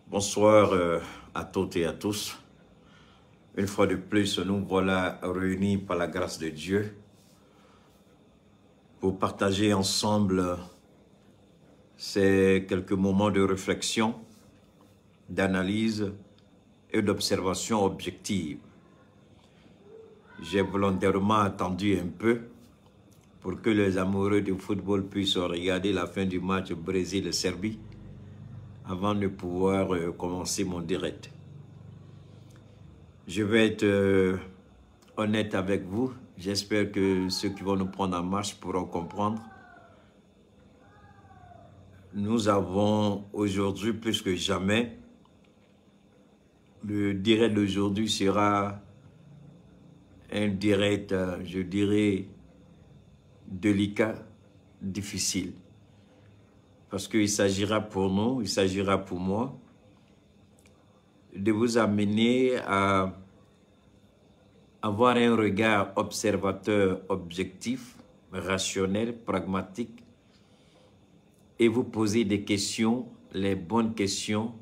Bonsoir à toutes et à tous. Une fois de plus, nous voilà réunis par la grâce de Dieu pour partager ensemble ces quelques moments de réflexion, d'analyse et d'observation objective. J'ai volontairement attendu un peu pour que les amoureux du football puissent regarder la fin du match Brésil-Serbie avant de pouvoir commencer mon direct. Je vais être honnête avec vous. J'espère que ceux qui vont nous prendre en marche pourront comprendre. Nous avons aujourd'hui, plus que jamais, le direct d'aujourd'hui sera un direct, je dirais, délicat, difficile. Parce qu'il s'agira pour nous, il s'agira pour moi, de vous amener à avoir un regard observateur objectif, rationnel, pragmatique, et vous poser des questions, les bonnes questions,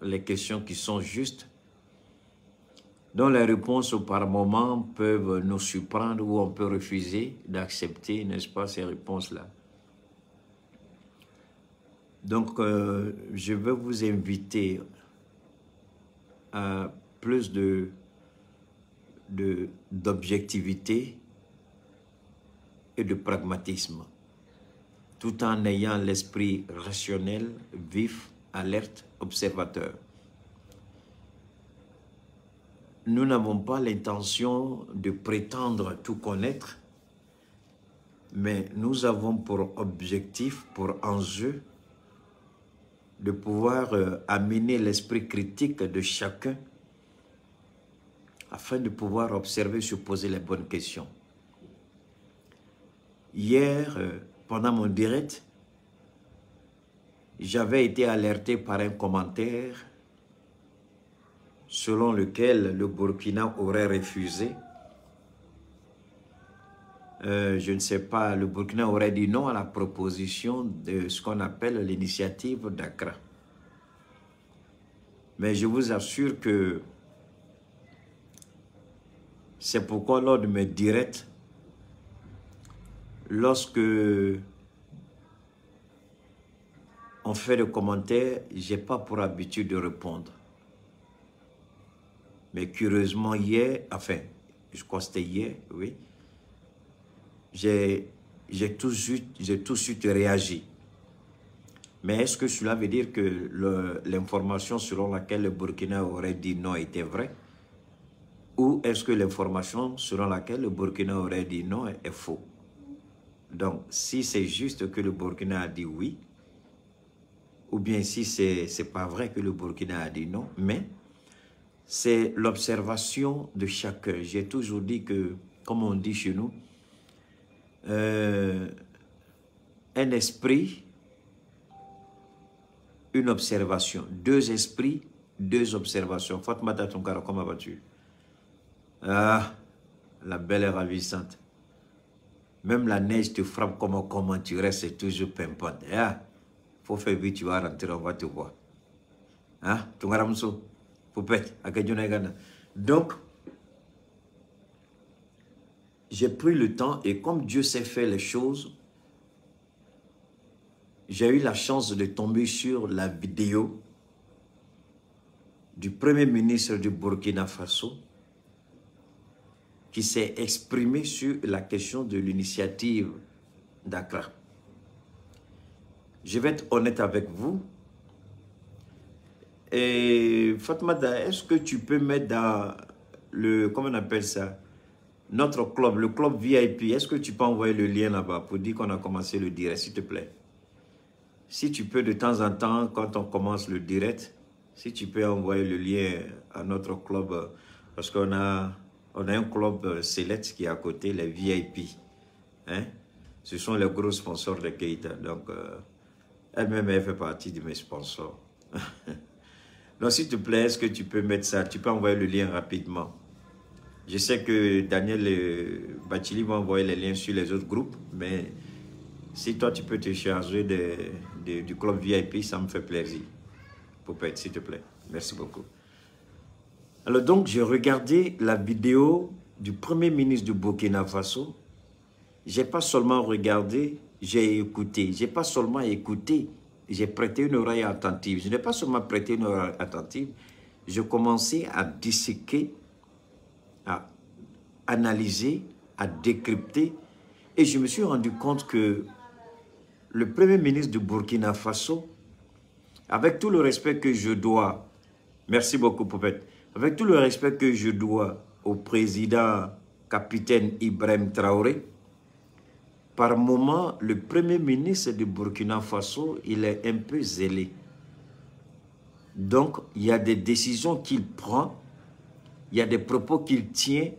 les questions qui sont justes, dont les réponses par moments peuvent nous surprendre ou on peut refuser d'accepter, n'est-ce pas, ces réponses-là. Donc, je veux vous inviter à plus d'objectivité et de pragmatisme, tout en ayant l'esprit rationnel, vif, alerte, observateur. Nous n'avons pas l'intention de prétendre tout connaître, mais nous avons pour objectif, pour enjeu, de pouvoir amener l'esprit critique de chacun afin de pouvoir observer, se poser les bonnes questions. Hier, pendant mon direct, j'avais été alerté par un commentaire selon lequel le Burkina aurait refusé. Je ne sais pas, le Burkina aurait dit non à la proposition de ce qu'on appelle l'initiative d'Accra. Mais je vous assure que c'est pourquoi lors de mes directs, lorsque on fait des commentaires, je n'ai pas pour habitude de répondre. Mais curieusement hier, enfin, je crois que c'était hier, oui, j'ai tout de suite réagi. Mais est-ce que cela veut dire que l'information selon laquelle le Burkina aurait dit non était vraie? Ou est-ce que l'information selon laquelle le Burkina aurait dit non est faux? Donc, si c'est juste que le Burkina a dit oui, ou bien si c'est pas vrai que le Burkina a dit non, mais c'est l'observation de chacun. J'ai toujours dit que, comme on dit chez nous, un esprit, une observation. Deux esprits, deux observations. Fatmata Tonkara, comment vas-tu? Ah, la belle et ravissante. Même la neige te frappe comment tu restes toujours pimpante. Ah, faut faire vite, tu vas rentrer, on va te voir. Hein? Tonkara Mousso, Poupette, Akadjona. Donc, j'ai pris le temps et comme Dieu sait faire les choses, j'ai eu la chance de tomber sur la vidéo du Premier ministre du Burkina Faso qui s'est exprimé sur la question de l'initiative d'Accra. Je vais être honnête avec vous. Et Fatmata, est-ce que tu peux mettre dans le, comment on appelle ça, notre club, le club VIP, est-ce que tu peux envoyer le lien là-bas pour dire qu'on a commencé le direct, s'il te plaît? Si tu peux de temps en temps, quand on commence le direct, si tu peux envoyer le lien à notre club, parce qu'on a un club select qui est à côté, les VIP. Hein? Ce sont les gros sponsors de Keita. Donc, elle-même, elle fait partie de mes sponsors. Donc, s'il te plaît, est-ce que tu peux mettre ça? Tu peux envoyer le lien rapidement. Je sais que Daniel et Bachili vont envoyer les liens sur les autres groupes, mais si toi, tu peux te charger du club VIP, ça me fait plaisir. Poupette, s'il te plaît. Merci beaucoup. Alors donc, j'ai regardé la vidéo du Premier ministre du Burkina Faso. J'ai pas seulement regardé, j'ai écouté. J'ai pas seulement écouté, j'ai prêté une oreille attentive. Je n'ai pas seulement prêté une oreille attentive, j'ai commencé à disséquer, à analyser, à décrypter. Et je me suis rendu compte que le Premier ministre du Burkina Faso, avec tout le respect que je dois, merci beaucoup Poupette, avec tout le respect que je dois au président capitaine Ibrahim Traoré, par moment, le Premier ministre du Burkina Faso, il est un peu zélé. Donc, il y a des décisions qu'il prend, il y a des propos qu'il tient.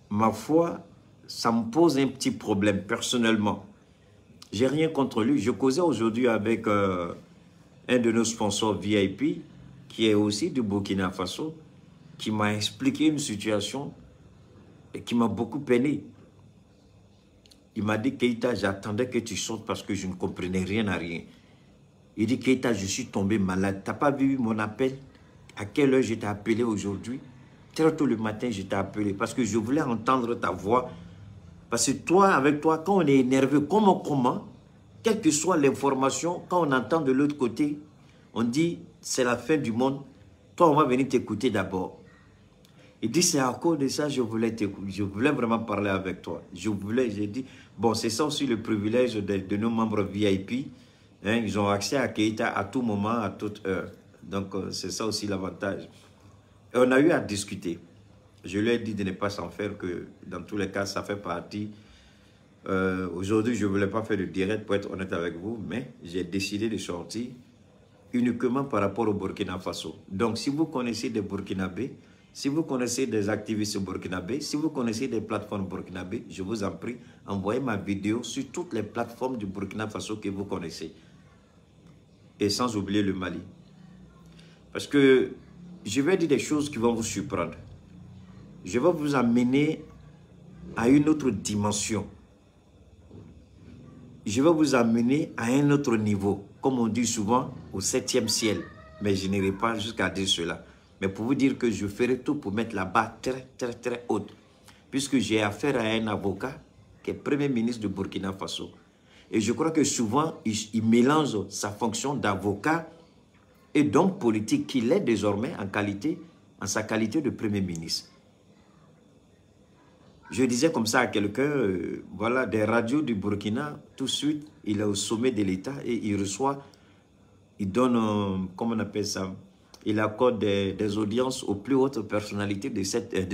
Ma foi, ça me pose un petit problème personnellement. J'ai rien contre lui. Je causais aujourd'hui avec un de nos sponsors VIP, qui est aussi du Burkina Faso, qui m'a expliqué une situation et qui m'a beaucoup peiné. Il m'a dit, Keïta, j'attendais que tu sortes parce que je ne comprenais rien à rien. Il dit, Keïta, je suis tombé malade. Tu n'as pas vu mon appel? À quelle heure je t'ai appelé aujourd'hui? Très tôt le matin, je t'ai appelé parce que je voulais entendre ta voix. Parce que toi, avec toi, quand on est énervé, comment, quelle que soit l'information, quand on entend de l'autre côté, on dit, c'est la fin du monde. Toi, on va venir t'écouter d'abord. Il dit, c'est à cause de ça, je voulais vraiment parler avec toi. J'ai dit, bon, c'est ça aussi le privilège de nos membres VIP. Hein, ils ont accès à Keïta à tout moment, à toute heure. Donc, c'est ça aussi l'avantage. Et on a eu à discuter. Je lui ai dit de ne pas s'en faire, que dans tous les cas, ça fait partie. Aujourd'hui, je ne voulais pas faire de direct pour être honnête avec vous, mais j'ai décidé de sortir uniquement par rapport au Burkina Faso. Donc, si vous connaissez des Burkinabés, si vous connaissez des activistes burkinabés, si vous connaissez des plateformes burkinabés, je vous en prie, envoyez ma vidéo sur toutes les plateformes du Burkina Faso que vous connaissez. Et sans oublier le Mali. Parce que je vais dire des choses qui vont vous surprendre. Je vais vous amener à une autre dimension. Je vais vous amener à un autre niveau. Comme on dit souvent, au 7e ciel. Mais je n'irai pas jusqu'à dire cela. Mais pour vous dire que je ferai tout pour mettre la barre très haute. Puisque j'ai affaire à un avocat qui est Premier ministre du Burkina Faso. Et je crois que souvent, il mélange sa fonction d'avocat et d'homme politique qu'il est désormais en sa qualité de Premier ministre. Je disais comme ça à quelqu'un, voilà, des radios du Burkina, tout de suite, il est au sommet de l'État et il reçoit, il donne, comment on appelle ça, il accorde des audiences aux plus hautes personnalités de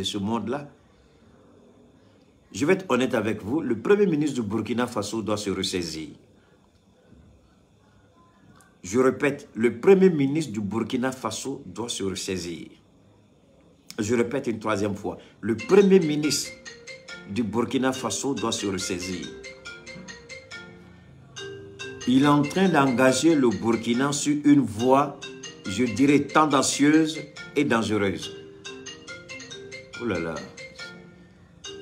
ce monde-là. Je vais être honnête avec vous, le Premier ministre du Burkina Faso doit se ressaisir. Je répète, le Premier ministre du Burkina Faso doit se ressaisir. Je répète une troisième fois, le Premier ministre du Burkina Faso doit se ressaisir. Il est en train d'engager le Burkina sur une voie, je dirais, tendancieuse et dangereuse. Oh là là.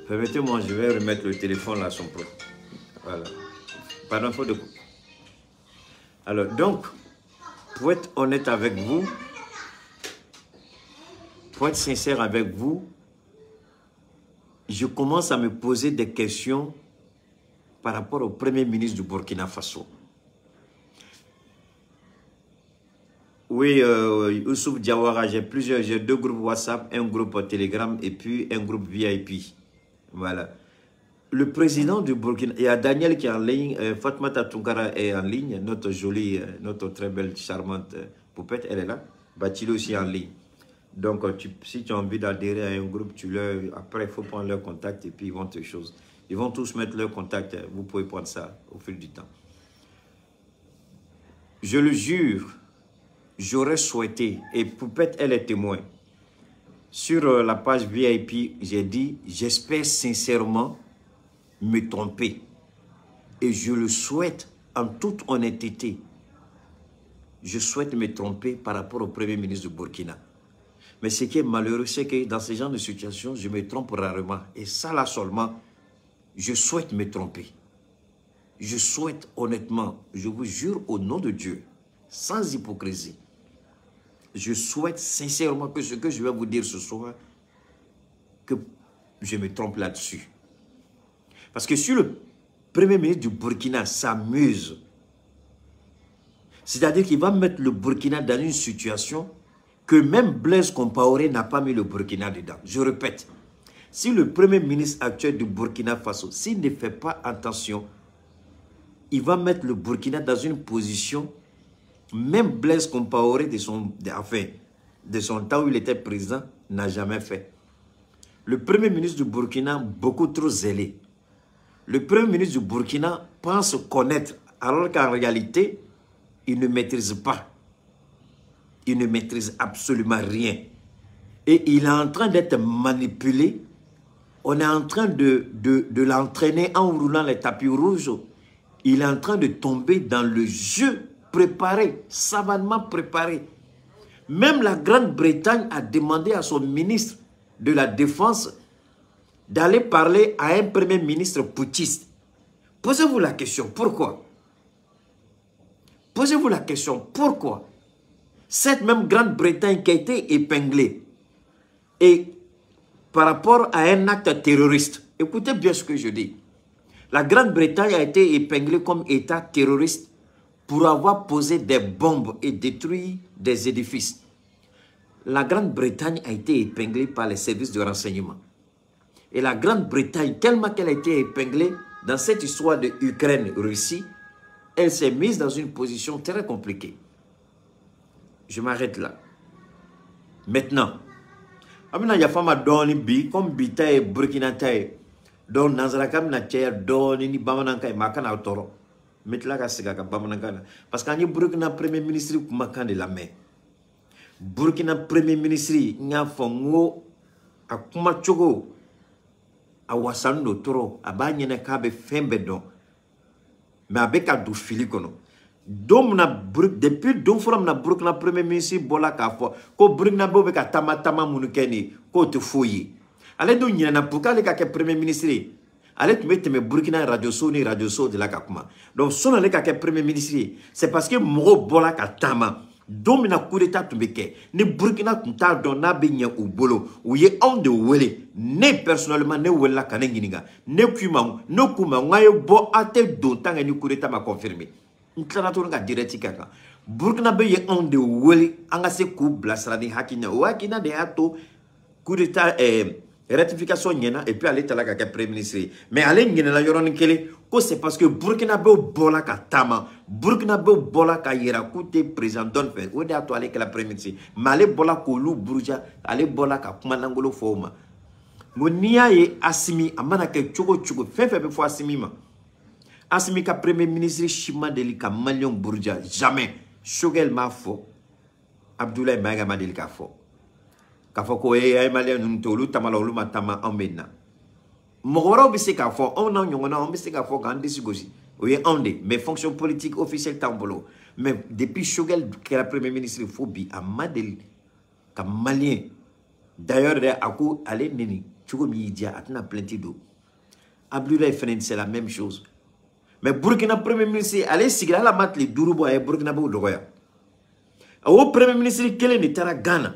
Permettez-moi, je vais remettre le téléphone là, son pro. Voilà. Pardon, faute de coup. Alors, donc, pour être honnête avec vous, pour être sincère avec vous, je commence à me poser des questions par rapport au Premier ministre du Burkina Faso. Oui, Youssouf Diawara, j'ai deux groupes WhatsApp, un groupe Telegram et puis un groupe VIP. Voilà. Le président du Burkina, il y a Daniel qui est en ligne, Fatmata Tunkara est en ligne, notre jolie, notre très belle, charmante poupette, elle est là. Bachilo aussi en ligne. Donc, si tu as envie d'adhérer à un groupe, après, il faut prendre leur contact et puis ils vont te choses. Ils vont tous mettre leur contact. Vous pouvez prendre ça au fil du temps. Je le jure, j'aurais souhaité, et Poupette, elle est témoin. Sur la page VIP, j'ai dit, j'espère sincèrement me tromper. Et je le souhaite en toute honnêteté. Je souhaite me tromper par rapport au Premier ministre du Burkina. Mais ce qui est malheureux, c'est que dans ce genre de situation, je me trompe rarement. Et ça là seulement, je souhaite me tromper. Je souhaite honnêtement, je vous jure au nom de Dieu, sans hypocrisie, je souhaite sincèrement que ce que je vais vous dire ce soir, que je me trompe là-dessus. Parce que si le Premier ministre du Burkina s'amuse, c'est-à-dire qu'il va mettre le Burkina dans une situation que même Blaise Compaoré n'a pas mis le Burkina dedans. Je répète, si le Premier ministre actuel du Burkina Faso, s'il ne fait pas attention, il va mettre le Burkina dans une position, même Blaise Compaoré de son temps où il était président, n'a jamais fait. Le Premier ministre du Burkina, beaucoup trop zélé. Le Premier ministre du Burkina pense connaître, alors qu'en réalité, il ne maîtrise pas. Il ne maîtrise absolument rien. Et il est en train d'être manipulé. On est en train de l'entraîner en roulant les tapis rouges. Il est en train de tomber dans le jeu préparé, savamment préparé. Même la Grande-Bretagne a demandé à son ministre de la Défense d'aller parler à un Premier ministre putschiste. Posez-vous la question, pourquoi? Posez-vous la question, pourquoi? Cette même Grande-Bretagne qui a été épinglée et par rapport à un acte terroriste, écoutez bien ce que je dis. La Grande-Bretagne a été épinglée comme État terroriste pour avoir posé des bombes et détruit des édifices. La Grande-Bretagne a été épinglée par les services de renseignement. Et la Grande-Bretagne, tellement qu'elle a été épinglée dans cette histoire de Ukraine-Russie, elle s'est mise dans une position très compliquée. Je m'arrête là. Maintenant, il y a fama doni bi comme bita e Burkina tay don nazara kam na tia doni ni bamananka e makana toro metla ka siga ka bamananka parce que Burkina premier ministre kumakan de la main. Burkina premier ministre nya fongo akuma chogo a wasando toro abanyene ka be fembe don mais avec a du fili kono. Depuis deux fois na Burkina premier ministre bola ka fo ko Burkina bo be ka tama munukeni ko te foyi ale do nyina na puka le ka ke premier ministre ale tu mette me Burkina radio so de la kakuma donc son le ka ke premier ministre c'est parce que mo bola ka tama domina coup d'état tu beke ni Burkina kunta don na be nya ubolo ou ye on de wele ne personnellement ne wela kanengininga ne kuma no kuma ngaye bo ate don tanga ni coup d'état m'a confirmé. Burkina be ye on de wele anga se ku blasrani hakina o hakina de hato coup d'état ratification nyena et puis aller talaka ka premier ministre mais aller nyena la yoron kele ko c'est parce que Burkina be bola ka tama Burkina be bola ka yera koute président don fait o de ato aller que la premier ministre malé bola ko lu buruja aller bola ka kuma nangolo foma monia ye asimi amana ke chogo fefe be fo asimi ma Asimi ka premier ministre Chima Deli ka Malion Bourdia jamais Shogel ma fo Abdoulaye Maga Madeli ka fo ka fo ko ay Malion ntolu tamala oluma tama emmena mogoro bi se ka fo on na nyongona on bi se ka fo kan disigosi oye onde mes fonctions politiques officielles tambolo mais depuis Shogel qui est la premier ministre Fobi à Madeli ka Malien d'ailleurs de aku ale nini chugo mi dia atna plentido Abdoulaye Fenen c'est la même chose. Mais Burkina premier ministre, allez sigla la mat les Durubo et Burkina Bo dogoya. Au premier ministre kele ne tara Ghana.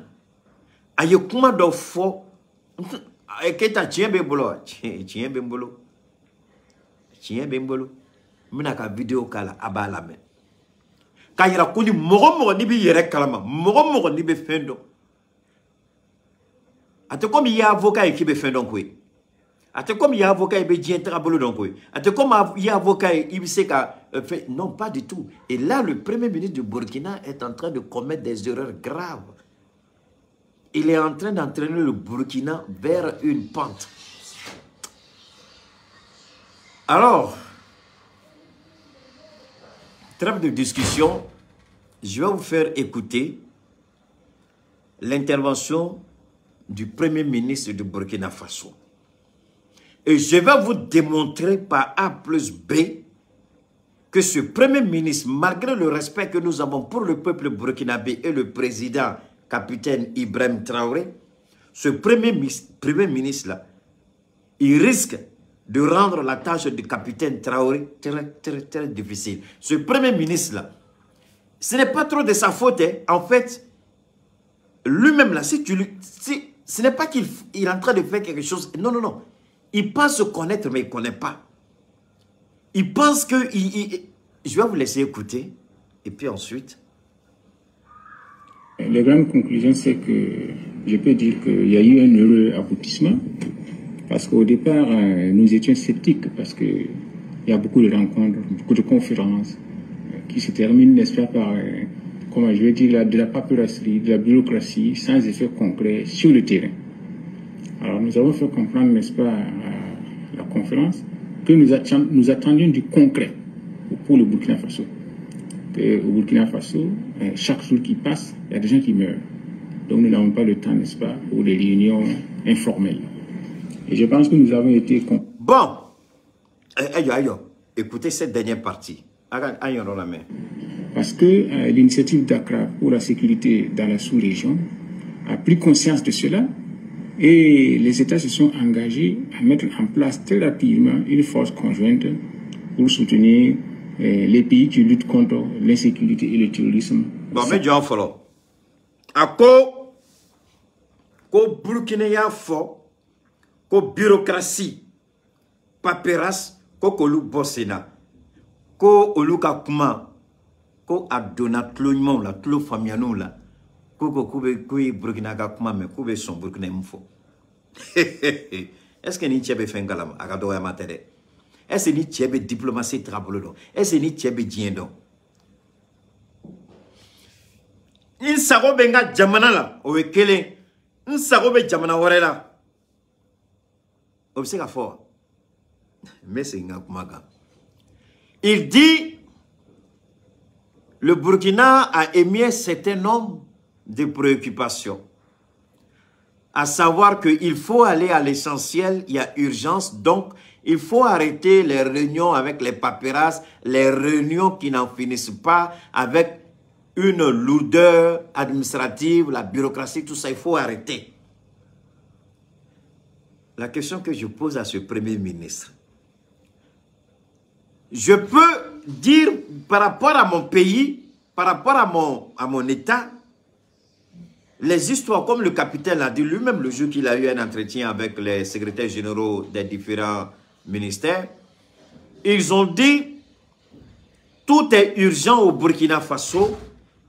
Aye kuma do fo eketa tiembe bolo, tiembe mbolo. Tiembe mbolo. Mina ka video kala abala men. Kayira kuni mogo ni bi yere kalama, mogo ni be fendo. Ate comme il y a avocat qui be fendo kwe. Ate comme il y a avocat, il y a un peu de Ate comme il y a avocat, il sait fait. Non, pas du tout. Et là, le premier ministre du Burkina est en train de commettre des erreurs graves. Il est en train d'entraîner le Burkina vers une pente. Alors, trêve de discussion, je vais vous faire écouter l'intervention du premier ministre du Burkina Faso. Et je vais vous démontrer par A plus B que ce premier ministre, malgré le respect que nous avons pour le peuple burkinabé et le président capitaine Ibrahim Traoré, ce premier ministre-là, il risque de rendre la tâche du capitaine Traoré très difficile. Ce premier ministre-là, ce n'est pas trop de sa faute. Hein. En fait, lui-même là, si tu lui... ce n'est pas qu'il est en train de faire quelque chose. Non, non, non. Il pense se connaître, mais il ne connaît pas. Il pense que... Je vais vous laisser écouter. Et puis ensuite... La grande conclusion, c'est que je peux dire qu'il y a eu un heureux aboutissement. Parce qu'au départ, nous étions sceptiques. Parce qu'il y a beaucoup de rencontres, beaucoup de conférences qui se terminent, n'est-ce pas, par... comment je vais dire, de la paperasserie, de la bureaucratie, sans effet concret sur le terrain. Alors nous avons fait comprendre, n'est-ce pas, à la conférence, que nous attendions du concret pour le Burkina Faso. Au Burkina Faso, chaque jour qui passe, il y a des gens qui meurent. Donc nous n'avons pas le temps, n'est-ce pas, pour des réunions informelles. Et je pense que nous avons été... Bon, écoutez cette dernière partie. Aïe, la main. Parce que l'initiative d'Accra pour la sécurité dans la sous-région a pris conscience de cela et les États se sont engagés à mettre en place très rapidement une force conjointe pour soutenir les pays qui luttent contre l'insécurité et le terrorisme. Bon, mais John Follow. À quoi Burkina ya fort, ko bureaucratie, paperasse, ko kolu bossena, ko oluka kuma. Ko adona tloimon la tlo famiano la ko kube kui Burkina ga kuma me kube son Burkina mfo. Est-ce que ni tchebe fengalam agado ya matere? Est-ce ni tchebe diplomatie trabolo? Est-ce ni tchebe diendo? In sago benga jamana la o ekele in sago be jamana warela. Observe fort. Mais c'est ngakumaga. Il dit le Burkina a émis un certain nombre de préoccupations. À savoir qu'il faut aller à l'essentiel, il y a urgence, donc il faut arrêter les réunions avec les paperasses, les réunions qui n'en finissent pas, avec une lourdeur administrative, la bureaucratie, tout ça, il faut arrêter. La question que je pose à ce Premier ministre, je peux dire par rapport à mon pays, par rapport à mon État, les histoires, comme le capitaine l'a dit lui-même le jour qu'il a eu un entretien avec les secrétaires généraux des différents ministères, ils ont dit tout est urgent au Burkina Faso,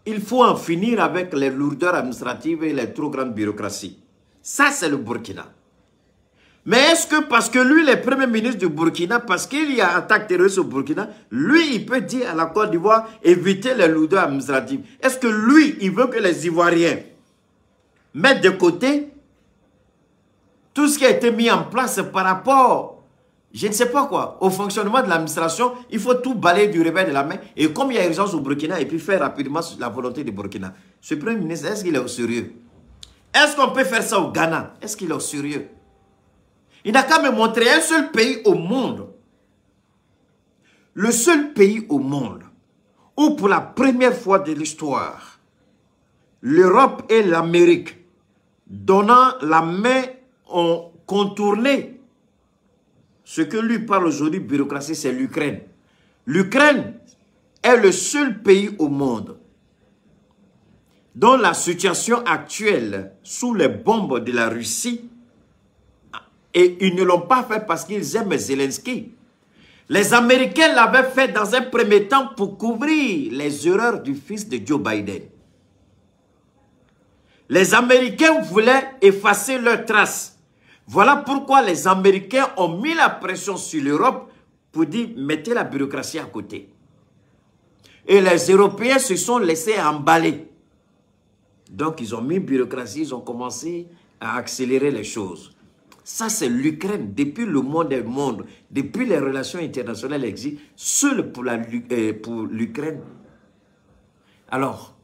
il faut en finir avec les lourdeurs administratives et les trop grandes bureaucraties. Ça, c'est le Burkina. Mais est-ce que parce que lui, le premier ministre du Burkina, parce qu'il y a attaque terroriste au Burkina, lui, il peut dire à la Côte d'Ivoire, éviter les lourdeurs administratives. Est-ce que lui, il veut que les Ivoiriens mettent de côté tout ce qui a été mis en place par rapport, je ne sais pas quoi, au fonctionnement de l'administration? Il faut tout balayer du revers de la main. Et comme il y a urgence au Burkina, et puis faire rapidement la volonté du Burkina. Ce premier ministre, est-ce qu'il est au sérieux? Est-ce qu'on peut faire ça au Ghana? Est-ce qu'il est au sérieux? Il n'a qu'à me montrer un seul pays au monde. Le seul pays au monde où pour la première fois de l'histoire, l'Europe et l'Amérique, donnant la main, ont contourné ce que lui parle aujourd'hui, bureaucratie, c'est l'Ukraine. L'Ukraine est le seul pays au monde dont la situation actuelle, sous les bombes de la Russie, et ils ne l'ont pas fait parce qu'ils aiment Zelensky. Les Américains l'avaient fait dans un premier temps pour couvrir les erreurs du fils de Joe Biden. Les Américains voulaient effacer leurs traces. Voilà pourquoi les Américains ont mis la pression sur l'Europe pour dire mettez la bureaucratie à côté. Et les Européens se sont laissés emballer. Donc ils ont mis bureaucratie, ils ont commencé à accélérer les choses. Ça, c'est l'Ukraine. Depuis le monde, depuis les relations internationales existent, seul pour l'Ukraine. Alors,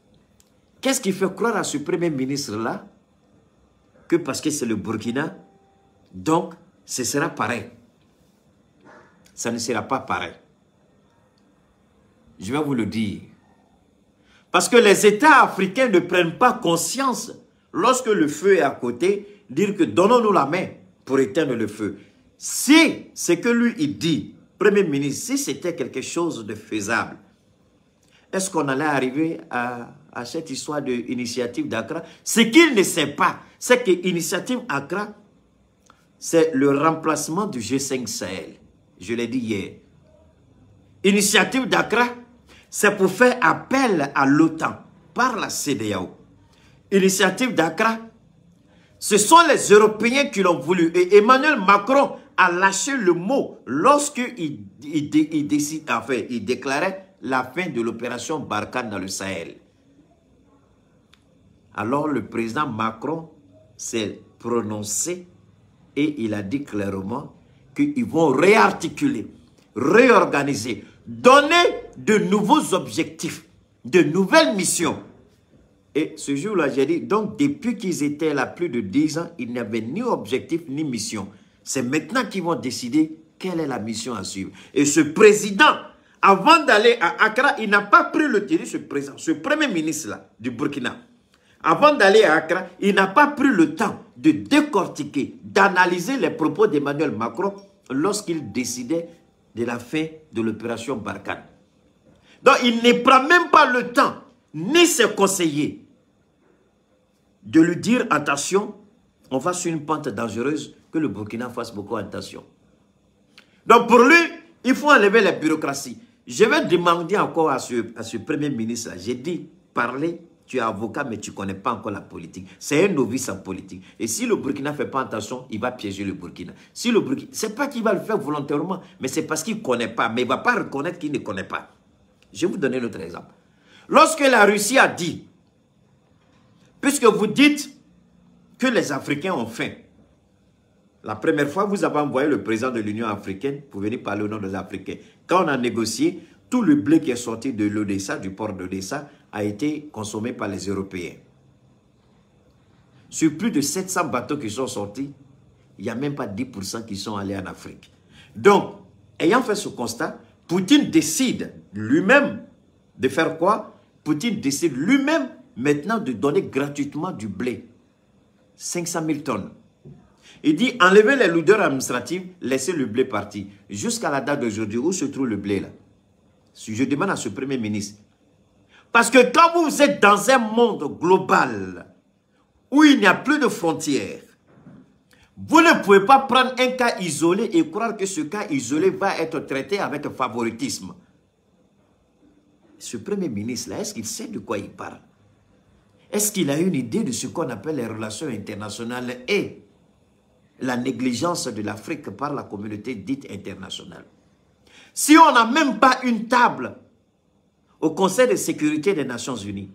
qu'est-ce qui fait croire à ce premier ministre-là que parce que c'est le Burkina, donc ce sera pareil? Ça ne sera pas pareil. Je vais vous le dire. Parce que les États africains ne prennent pas conscience, lorsque le feu est à côté, dire que donnons-nous la main pour éteindre le feu. Si ce que lui il dit, Premier ministre, si c'était quelque chose de faisable, est-ce qu'on allait arriver à cette histoire d'initiative d'Accra? Ce qu'il ne sait pas, c'est que l'initiative Accra, c'est le remplacement du G5 Sahel. Je l'ai dit hier. Initiative d'Accra, c'est pour faire appel à l'OTAN par la CEDEAO. Initiative d'Accra, ce sont les Européens qui l'ont voulu. Et Emmanuel Macron a lâché le mot lorsqu'il déclarait la fin de l'opération Barkhane dans le Sahel. Alors le président Macron s'est prononcé et il a dit clairement qu'ils vont réarticuler, réorganiser, donner de nouveaux objectifs, de nouvelles missions. Et ce jour-là, j'ai dit, donc depuis qu'ils étaient là plus de 10 ans, il n'y avait ni objectif ni mission. C'est maintenant qu'ils vont décider quelle est la mission à suivre. Et ce président, avant d'aller à Accra, il n'a pas pris le temps, ce président, ce premier ministre-là du Burkina. Avant d'aller à Accra, il n'a pas pris le temps de décortiquer, d'analyser les propos d'Emmanuel Macron lorsqu'il décidait de la fin de l'opération Barkhane. Donc, il ne prend même pas le temps, ni ses conseillers, de lui dire attention, on va sur une pente dangereuse, que le Burkina fasse beaucoup attention. Donc, pour lui, il faut enlever la bureaucratie. Je vais demander encore à ce premier ministre-là, j'ai dit, parlez. Tu es avocat, mais tu ne connais pas encore la politique. C'est un novice en politique. Et si le Burkina ne fait pas attention, il va piéger le Burkina. Si le Burkina, ce n'est pas qu'il va le faire volontairement, mais c'est parce qu'il ne connaît pas. Mais il ne va pas reconnaître qu'il ne connaît pas. Je vais vous donner un autre exemple. Lorsque la Russie a dit, puisque vous dites que les Africains ont faim, la première fois, vous avez envoyé le président de l'Union africaine pour venir parler au nom des Africains. Quand on a négocié, tout le blé qui est sorti de l'Odessa, du port d'Odessa, a été consommé par les Européens. Sur plus de 700 bateaux qui sont sortis, il n'y a même pas 10% qui sont allés en Afrique. Donc, ayant fait ce constat, Poutine décide lui-même de faire quoi? Poutine décide lui-même maintenant de donner gratuitement du blé. 500 000 tonnes. Il dit, enlevez les lourdeurs administratives, laissez le blé partir. Jusqu'à la date d'aujourd'hui, où se trouve le blé là? Je demande à ce premier ministre. Parce que quand vous êtes dans un monde global où il n'y a plus de frontières, vous ne pouvez pas prendre un cas isolé et croire que ce cas isolé va être traité avec favoritisme. Ce premier ministre-là, est-ce qu'il sait de quoi il parle? Est-ce qu'il a une idée de ce qu'on appelle les relations internationales et la négligence de l'Afrique par la communauté dite internationale? Si on n'a même pas une table au Conseil de sécurité des Nations Unies,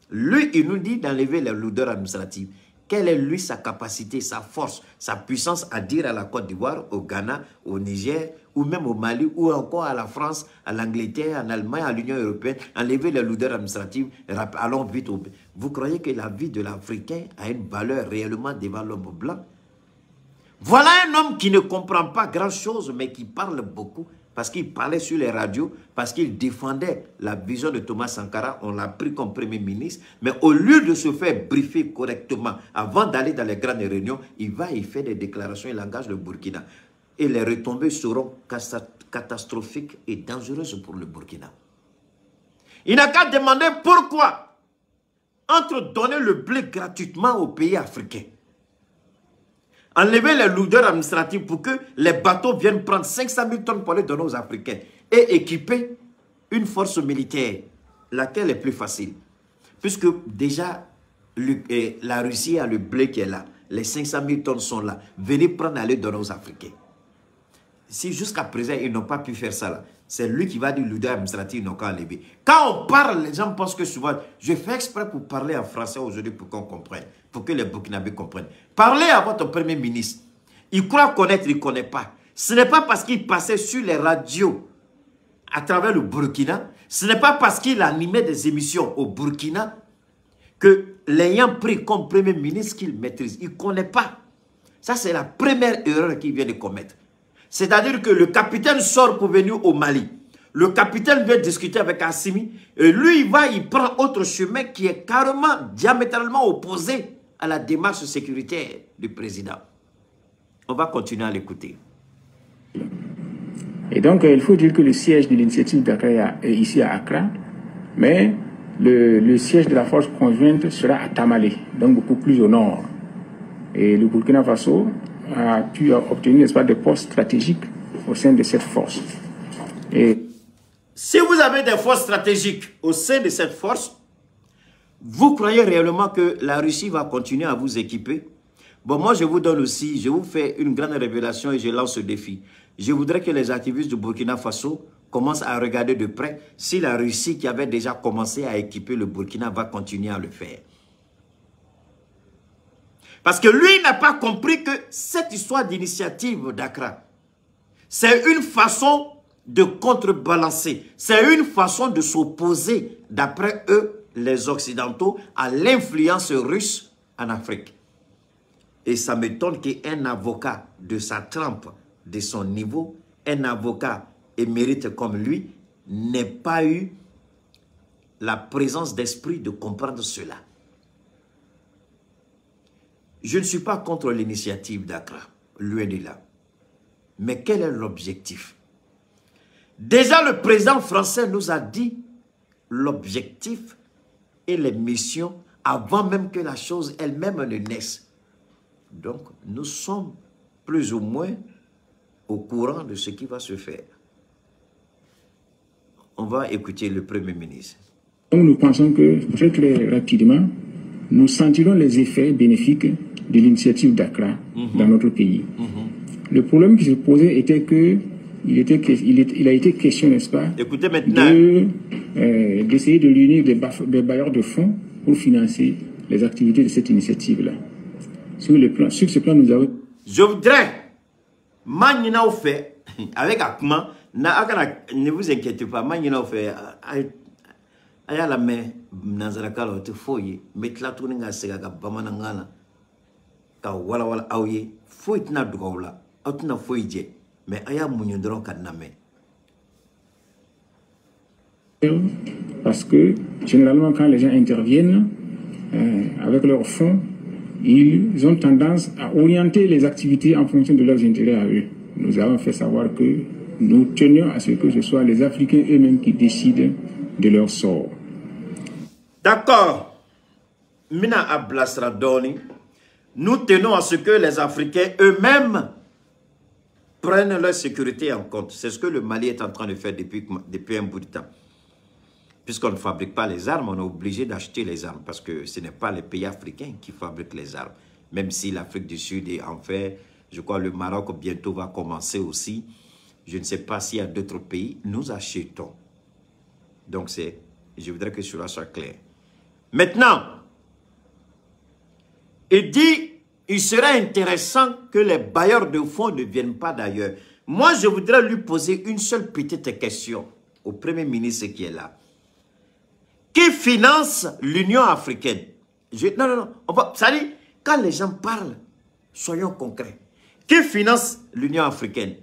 lui, il nous dit d'enlever les lourdeurs administratives. Quelle est, lui, sa capacité, sa force, sa puissance à dire à la Côte d'Ivoire, au Ghana, au Niger, ou même au Mali, ou encore à la France, à l'Angleterre, en Allemagne, à l'Union européenne, enlever les lourdeurs administratives, allons vite au... Vous croyez que la vie de l'Africain a une valeur réellement devant l'homme blanc? Voilà un homme qui ne comprend pas grand-chose, mais qui parle beaucoup, parce qu'il parlait sur les radios, parce qu'il défendait la vision de Thomas Sankara, on l'a pris comme premier ministre, mais au lieu de se faire briefer correctement, avant d'aller dans les grandes réunions, il va y faire des déclarations, il engage le Burkina. Et les retombées seront catastrophiques et dangereuses pour le Burkina. Il n'a qu'à demander pourquoi, entre donner le blé gratuitement aux pays africains, enlever les lourdeurs administratives pour que les bateaux viennent prendre 500 000 tonnes pour les donner aux Africains et équiper une force militaire, laquelle est plus facile. Puisque déjà, la Russie a le blé qui est là, les 500 000 tonnes sont là, venez prendre et aller donner aux Africains. Si jusqu'à présent, ils n'ont pas pu faire ça là, c'est lui qui va dire lourdeurs administratives, ils n'ont qu'à enlever. Quand on parle, les gens pensent que souvent, je fais exprès pour parler en français aujourd'hui pour qu'on comprenne, pour que les Burkinabés comprennent. Parlez à votre premier ministre. Il croit connaître, il ne connaît pas. Ce n'est pas parce qu'il passait sur les radios à travers le Burkina, ce n'est pas parce qu'il animait des émissions au Burkina que l'ayant pris comme premier ministre qu'il maîtrise. Il ne connaît pas. Ça, c'est la première erreur qu'il vient de commettre. C'est-à-dire que le capitaine sort pour venir au Mali. Le capitaine vient discuter avec Assimi. Et lui, il prend autre chemin qui est carrément, diamétralement opposé à la démarche sécuritaire du président. On va continuer à l'écouter. Et donc, il faut dire que le siège de l'initiative d'Accra est ici à Accra. Mais le siège de la force conjointe sera à Tamale, donc beaucoup plus au nord. Et le Burkina Faso a pu obtenir, n'est-ce pas, des postes stratégiques au sein de cette force. Et si vous avez des forces stratégiques au sein de cette force, vous croyez réellement que la Russie va continuer à vous équiper? Bon, moi, je vous donne aussi, je vous fais une grande révélation et je lance ce défi. Je voudrais que les activistes du Burkina Faso commencent à regarder de près si la Russie, qui avait déjà commencé à équiper le Burkina, va continuer à le faire. Parce que lui n'a pas compris que cette histoire d'initiative d'Accra, c'est une façon de contrebalancer. C'est une façon de s'opposer, d'après eux, les Occidentaux, à l'influence russe en Afrique. Et ça m'étonne qu'un avocat de sa trempe, de son niveau, un avocat émérite comme lui, n'ait pas eu la présence d'esprit de comprendre cela. Je ne suis pas contre l'initiative d'Accra, loin de là. Mais quel est l'objectif? Déjà, le président français nous a dit l'objectif et les missions avant même que la chose elle-même ne naisse. Donc, nous sommes plus ou moins au courant de ce qui va se faire. On va écouter le Premier ministre. Donc, nous pensons que très très rapidement, nous sentirons les effets bénéfiques de l'initiative d'Accra dans notre pays. Le problème qui se posait était que il a été question, n'est-ce pas, écoutez maintenant, d'essayer de réunir des bailleurs de fonds pour financer les activités de cette initiative-là. Sur ce plan, nous avons... Je voudrais, avec Akma, ne vous inquiétez pas, aya la main nanzarakalo te foye metla tuninga sega ka bamanangana ka wala wala awye foye tina dugawla atuna foye je mais aya munyondron kaname. Parce que généralement quand les gens interviennent avec leurs fonds, ils ont tendance à orienter les activités en fonction de leurs intérêts à eux. Nous avons fait savoir que nous tenions à ce que ce soit les Africains eux-mêmes qui décident de leur sort. D'accord. Mina Ablasradoni, nous tenons à ce que les Africains eux-mêmes prennent leur sécurité en compte. C'est ce que le Mali est en train de faire depuis un bout de temps. Puisqu'on ne fabrique pas les armes, on est obligé d'acheter les armes parce que ce n'est pas les pays africains qui fabriquent les armes. Même si l'Afrique du Sud est en fait, je crois le Maroc bientôt va commencer aussi. Je ne sais pas s'il y a d'autres pays, nous achetons. Donc je voudrais que cela soit clair. Maintenant, il dit, il serait intéressant que les bailleurs de fonds ne viennent pas d'ailleurs. Moi, je voudrais lui poser une seule petite question au Premier ministre qui est là. Qui finance l'Union africaine? Non. Ça dit, quand les gens parlent, soyons concrets. Qui finance l'Union africaine?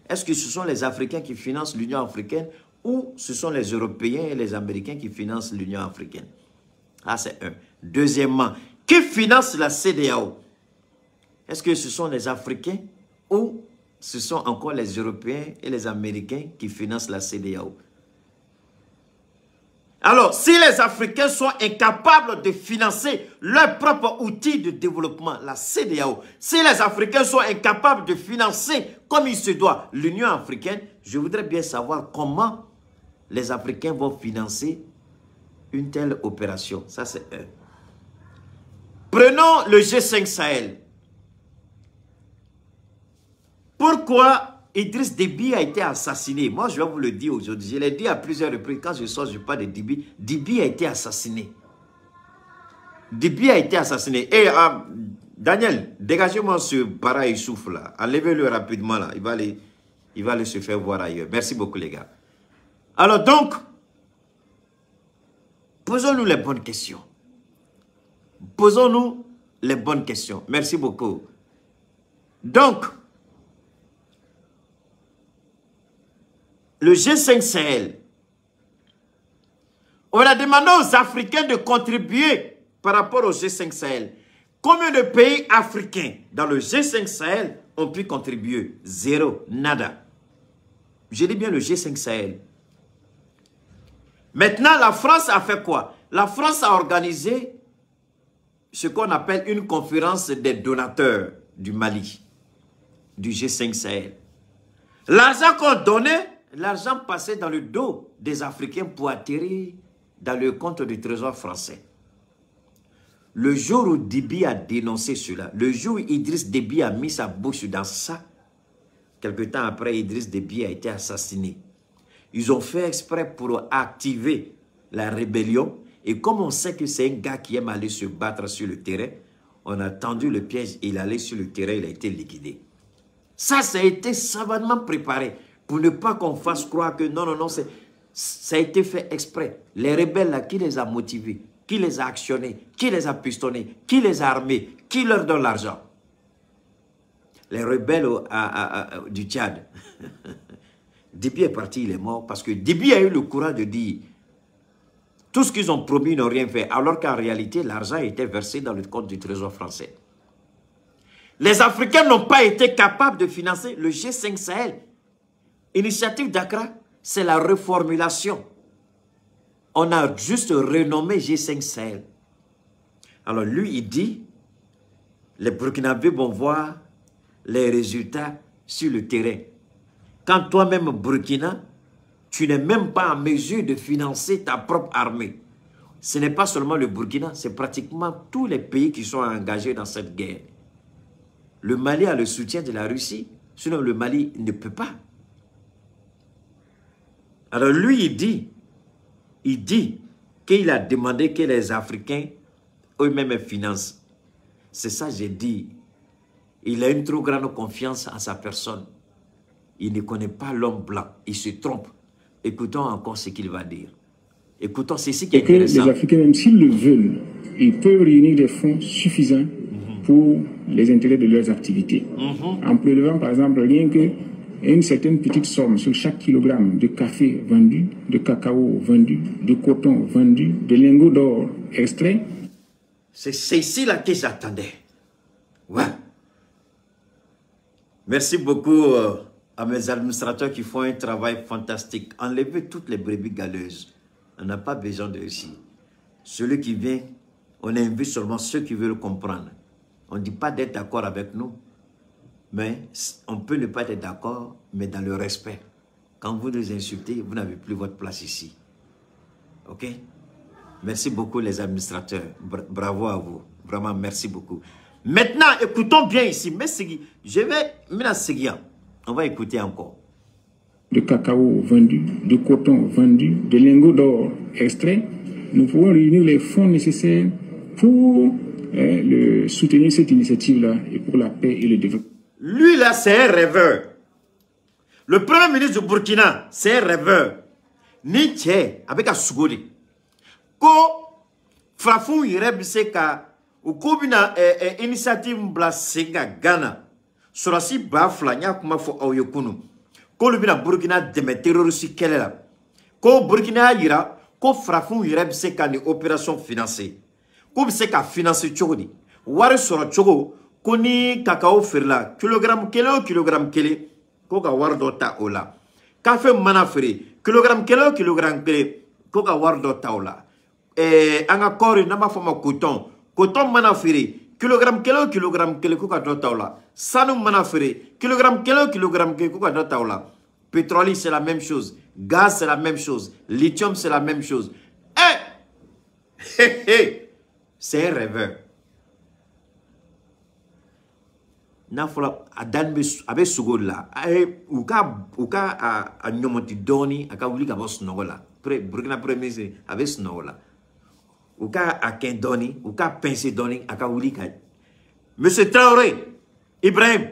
Est-ce que ce sont les Africains qui financent l'Union africaine ou ce sont les Européens et les Américains qui financent l'Union africaine? Ah, c'est un. Deuxièmement, qui finance la CEDEAO? Est-ce que ce sont les Africains ou ce sont encore les Européens et les Américains qui financent la CEDEAO? Alors, si les Africains sont incapables de financer leur propre outil de développement, la CEDEAO, si les Africains sont incapables de financer comme il se doit l'Union africaine, je voudrais bien savoir comment les Africains vont financer une telle opération. Ça, c'est un. Prenons le G5 Sahel. Pourquoi Idriss Déby a été assassiné? Moi, je vais vous le dire aujourd'hui. Je l'ai dit à plusieurs reprises. Quand je sors, je parle de Déby. Déby a été assassiné. Déby a été assassiné. Et Daniel, dégagez-moi ce para Youssouf là. Enlevez-le rapidement là. Il va aller se faire voir ailleurs. Merci beaucoup les gars. Alors donc, posons-nous les bonnes questions. Posons-nous les bonnes questions. Merci beaucoup. Donc, le G5 Sahel, on a demandé aux Africains de contribuer par rapport au G5 Sahel. Combien de pays africains dans le G5 Sahel ont pu contribuer? Zéro, nada. Je dis bien le G5 Sahel. Maintenant, la France a fait quoi? La France a organisé ce qu'on appelle une conférence des donateurs du Mali, du G5 Sahel. L'argent qu'on donnait, l'argent passait dans le dos des Africains pour atterrir dans le compte du trésor français. Le jour où Déby a dénoncé cela, le jour où Idriss Déby a mis sa bouche dans ça, quelque temps après, Idriss Déby a été assassiné. Ils ont fait exprès pour activer la rébellion. Et comme on sait que c'est un gars qui aime aller se battre sur le terrain, on a tendu le piège, il allait sur le terrain, il a été liquidé. Ça a été savamment préparé pour ne pas qu'on fasse croire que non, ça a été fait exprès. Les rebelles là, qui les a motivés? Qui les a actionnés? Qui les a pistonnés? Qui les a armés? Qui leur donne l'argent? Les rebelles du Tchad. Déby est parti, il est mort parce que Déby a eu le courage de dire tout ce qu'ils ont promis, ils n'ont rien fait, alors qu'en réalité, l'argent était versé dans le compte du trésor français. Les Africains n'ont pas été capables de financer le G5 Sahel. Initiative d'Accra, c'est la reformulation. On a juste renommé G5 Sahel. Alors lui, il dit, les Burkinabés vont voir les résultats sur le terrain. Quand toi-même, Burkina, tu n'es même pas en mesure de financer ta propre armée. Ce n'est pas seulement le Burkina, c'est pratiquement tous les pays qui sont engagés dans cette guerre. Le Mali a le soutien de la Russie, sinon le Mali ne peut pas. Alors lui, il dit qu'il a demandé que les Africains eux-mêmes financent. C'est ça, j'ai dit. Il a une trop grande confiance en sa personne. Il ne connaît pas l'homme blanc. Il se trompe. Écoutons encore ce qu'il va dire. Écoutons, c'est ce qui est intéressant. Les Africains, même s'ils le veulent, ils peuvent réunir des fonds suffisants pour les intérêts de leurs activités. En prélevant, par exemple, rien que une certaine petite somme sur chaque kilogramme de café vendu, de cacao vendu, de coton vendu, de lingots d'or extraits. C'est ici là que j'attendais. Ouais. Merci beaucoup à mes administrateurs qui font un travail fantastique. Enlevez toutes les brebis galeuses. On n'a pas besoin de ici. Celui qui vient, on invite seulement ceux qui veulent comprendre. On ne dit pas d'être d'accord avec nous, mais on peut ne pas être d'accord, mais dans le respect. Quand vous nous insultez, vous n'avez plus votre place ici. Ok? Merci beaucoup les administrateurs. Bravo à vous. Vraiment, merci beaucoup. Maintenant, écoutons bien ici. Je vais... On va écouter encore. De cacao vendu, de coton vendu, de lingots d'or extraits, nous pouvons réunir les fonds nécessaires pour soutenir cette initiative-là et pour la paix et le développement. Lui, là, c'est un rêveur. Le premier ministre du Burkina, c'est un rêveur. Nietzsche, avec un sougoli. Ko Frafou Irebiseka, ou Kobina initiative Blasenga Ghana, Sorasi Bafla, Nyakuma fo Oyokunu. Ko Lubina Burkina deme terroriste Kelela. Ko Burkina Ira, ko Frafou Irebiseka ni opération financée. Ko Biseka financer Chogodi. Wari Sora Chogo, Koni Kakao Ferla, kilogramme kele, Koka Wardota Ola. Café Manaferi, kilogramme kele, Koka Wardota Ola. Anga kori nama fama coton manafiri kilogramme kele kuka dotaula sanu manafiri kilogramme kele kuka dotaula pétrole c'est la même chose, gaz c'est la même chose, lithium c'est la même chose. C'est un rêveur. Nafola adan abe sugola uka a nyomoti doni aka wuli ka boss nogola Burkina premier c'est abe snogola. Ou ka aken doni, ou ka pince doni, aka wuli ka. Monsieur Traoré, Ibrahim,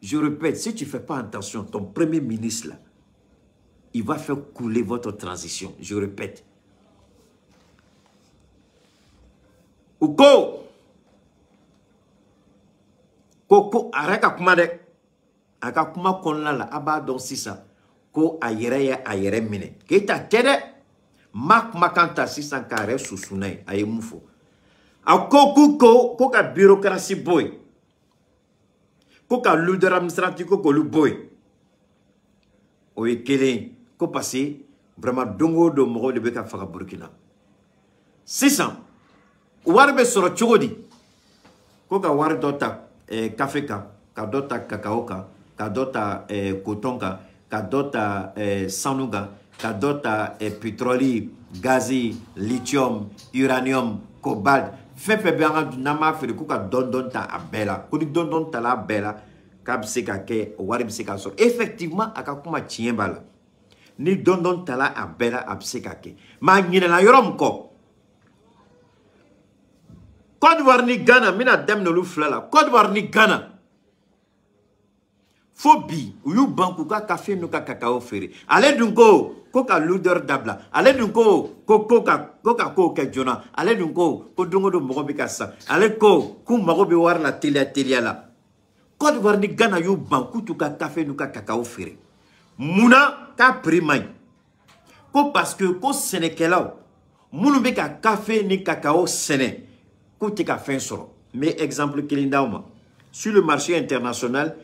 je répète, si tu ne fais pas attention, ton premier ministre là, il va faire couler votre transition. Je répète. Ou ko araka kuma de, aka kuma konna la aba don sisa, ko ayere mine. Kita kede. Mak makanta sisan kare susunai aye mufo. A ko ka bureaucratie boy. Ko ka leader administratif ko lu boy. Oye kele ko passé Vraiment, dongo do mogo de beka faka Burkina. 600. Warbe soro chogodi. Koka war dota café ka dota cacao ka dota coton ka dota sanuga, ka dota pétrole, gazi, lithium, uranium, cobalt. Fefe bianga nama fere kuka don ta abela. Kodi don ta la bela kab se ka ke warbe se ka soro. Effectivement akakuma tiembala. Ni don ta la abela abse ka ke. Ma nyina la yorom ko. Côte d'Ivoire ni Ghana, mina dem no lu flala. Côte d'Ivoire ni Ghana. Fobi, ou banku ka café no ka cacao ferré. Allez dunko, koka l'odeur d'abla. Allez dunko, koka ke jona. Allez dunko, ko dungo do mogo bika sa. Allez ko, ku mago be war la télé la. Côte d'Ivoire ni Ghana you banku tu ka café no ka cacao ferré. Muna ka primay. Ko parce que ko Sénégalais, munu bika café ni cacao séné. Mais exemple, sur le marché international,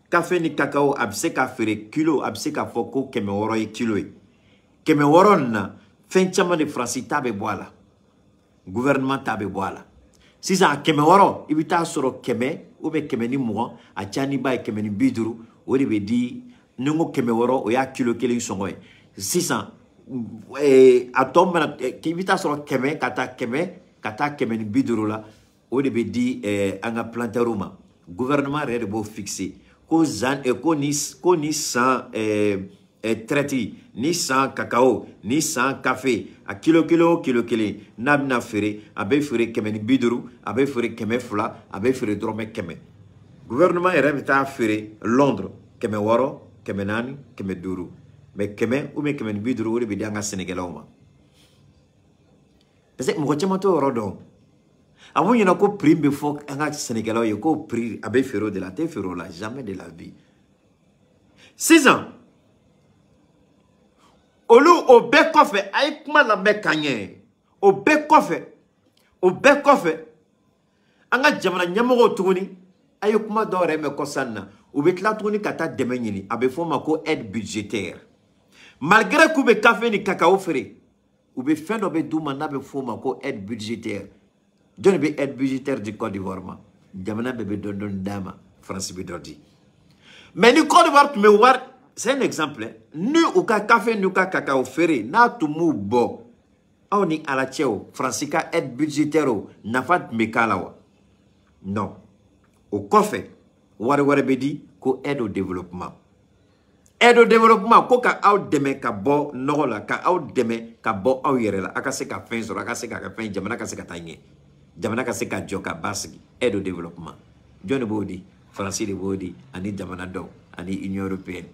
café ni cacao abse ka fere kilo abse ka foko keme woro kilo keme woro na fin chama de France tabe boala gouvernement tabe boala si ça keme woro ibita soro keme ou be keme ni mo a chani bay keme ni biduru o de be di nungo keme woro o ya kilo kele songo 600 atom ki ibita soro keme kata keme ni biduru la o de be di anga plantaruma gouvernement re de bo fixer ko zan ko ni sans traité ni sans cacao ni sans café a kilo nabna fere abe fere kemeni biduru abe fere keme fula abe fere drome keme gouvernement est ta fere Londres keme woro keme nani keme duru mais keme ou mais keme biduru o be danga Sénégalais ma parce que mo chama to rodon avant il y a un prix de faut un Sénégalais il y a un prix à Béfero de la Téfero là jamais de la vie 6 ans olu au bekofe ay kuma la bekanye au bekofe anga jamana nyamogo tuguni ay kuma do reme ko sanna u betla tuguni kata demenyini abe fo mako aide budgétaire malgré que be café ni cacao fere u be fin do be duma na be fo mako aide budgétaire John be aide budgétaire du Côte d'Ivoire ma jamana bebe don dama France be dodi mais ni Côte d'Ivoire tu me voir c'est un exemple ni au café ni au cacao ferré na tumu bo on ni à la cheo Francica aide budgétaire na fat me kalawa non au café ware bedi ko aide au développement ko ka aw deme ka bo nola ka aw deme ka bo aw yere la aka se ka fin so aka se ka fin jamana ka se ka tanye jamana ka se ka joka basgi aide au développement John Bodi Francis de Bodi ani jamana do ani Union européenne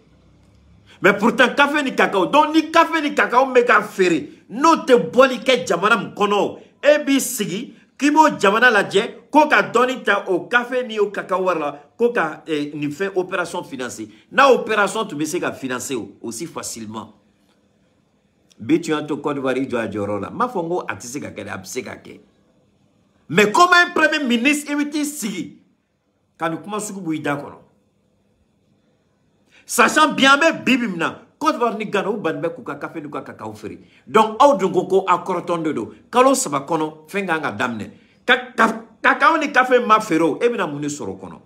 mais pourtant café ni cacao donc ni café ni cacao me ka fere no te boli ke jamana mkono ebi sigi kimo jamana la je ko ka doni ta au café ni au cacao wala ko ka ni fait opération financière na opération tu me se ka financer aussi facilement bitu anto Côte d'Ivoire jo ajorola ma fongo atise ka kede abse ka ke mais comme un premier ministre évite sigi quand nous commençons à d'accord sachant bien mais bibimna Côte d'Ivoire ni Ghana ou banbe kuka café nuka cacao feri donc au dungo akoroton dodo kalo saba kono fenga nga damne cacao ni café ma fero e bina muni soro kono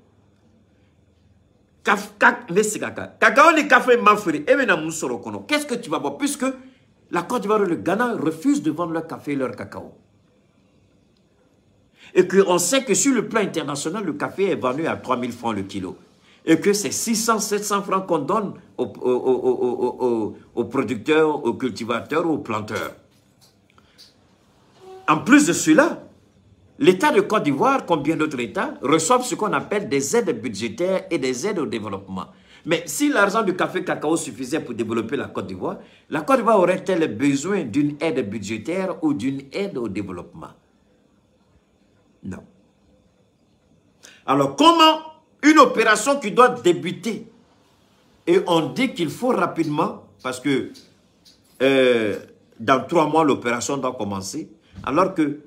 cacao ni café ma feri e bina muni soro kono qu'est-ce que tu vas voir puisque la Côte d'Ivoire et le Ghana refusent de vendre leur café et leur cacao et qu'on sait que sur le plan international le café est vendu à 3000 francs le kilo et que c'est 600-700 francs qu'on donne aux producteurs, aux cultivateurs, aux planteurs. En plus de cela, l'État de Côte d'Ivoire, comme bien d'autres États, reçoivent ce qu'on appelle des aides budgétaires et des aides au développement. Mais si l'argent du café cacao suffisait pour développer la Côte d'Ivoire aurait-elle besoin d'une aide budgétaire ou d'une aide au développement? Non. Alors comment une opération qui doit débuter et on dit qu'il faut rapidement parce que dans 3 mois l'opération doit commencer alors que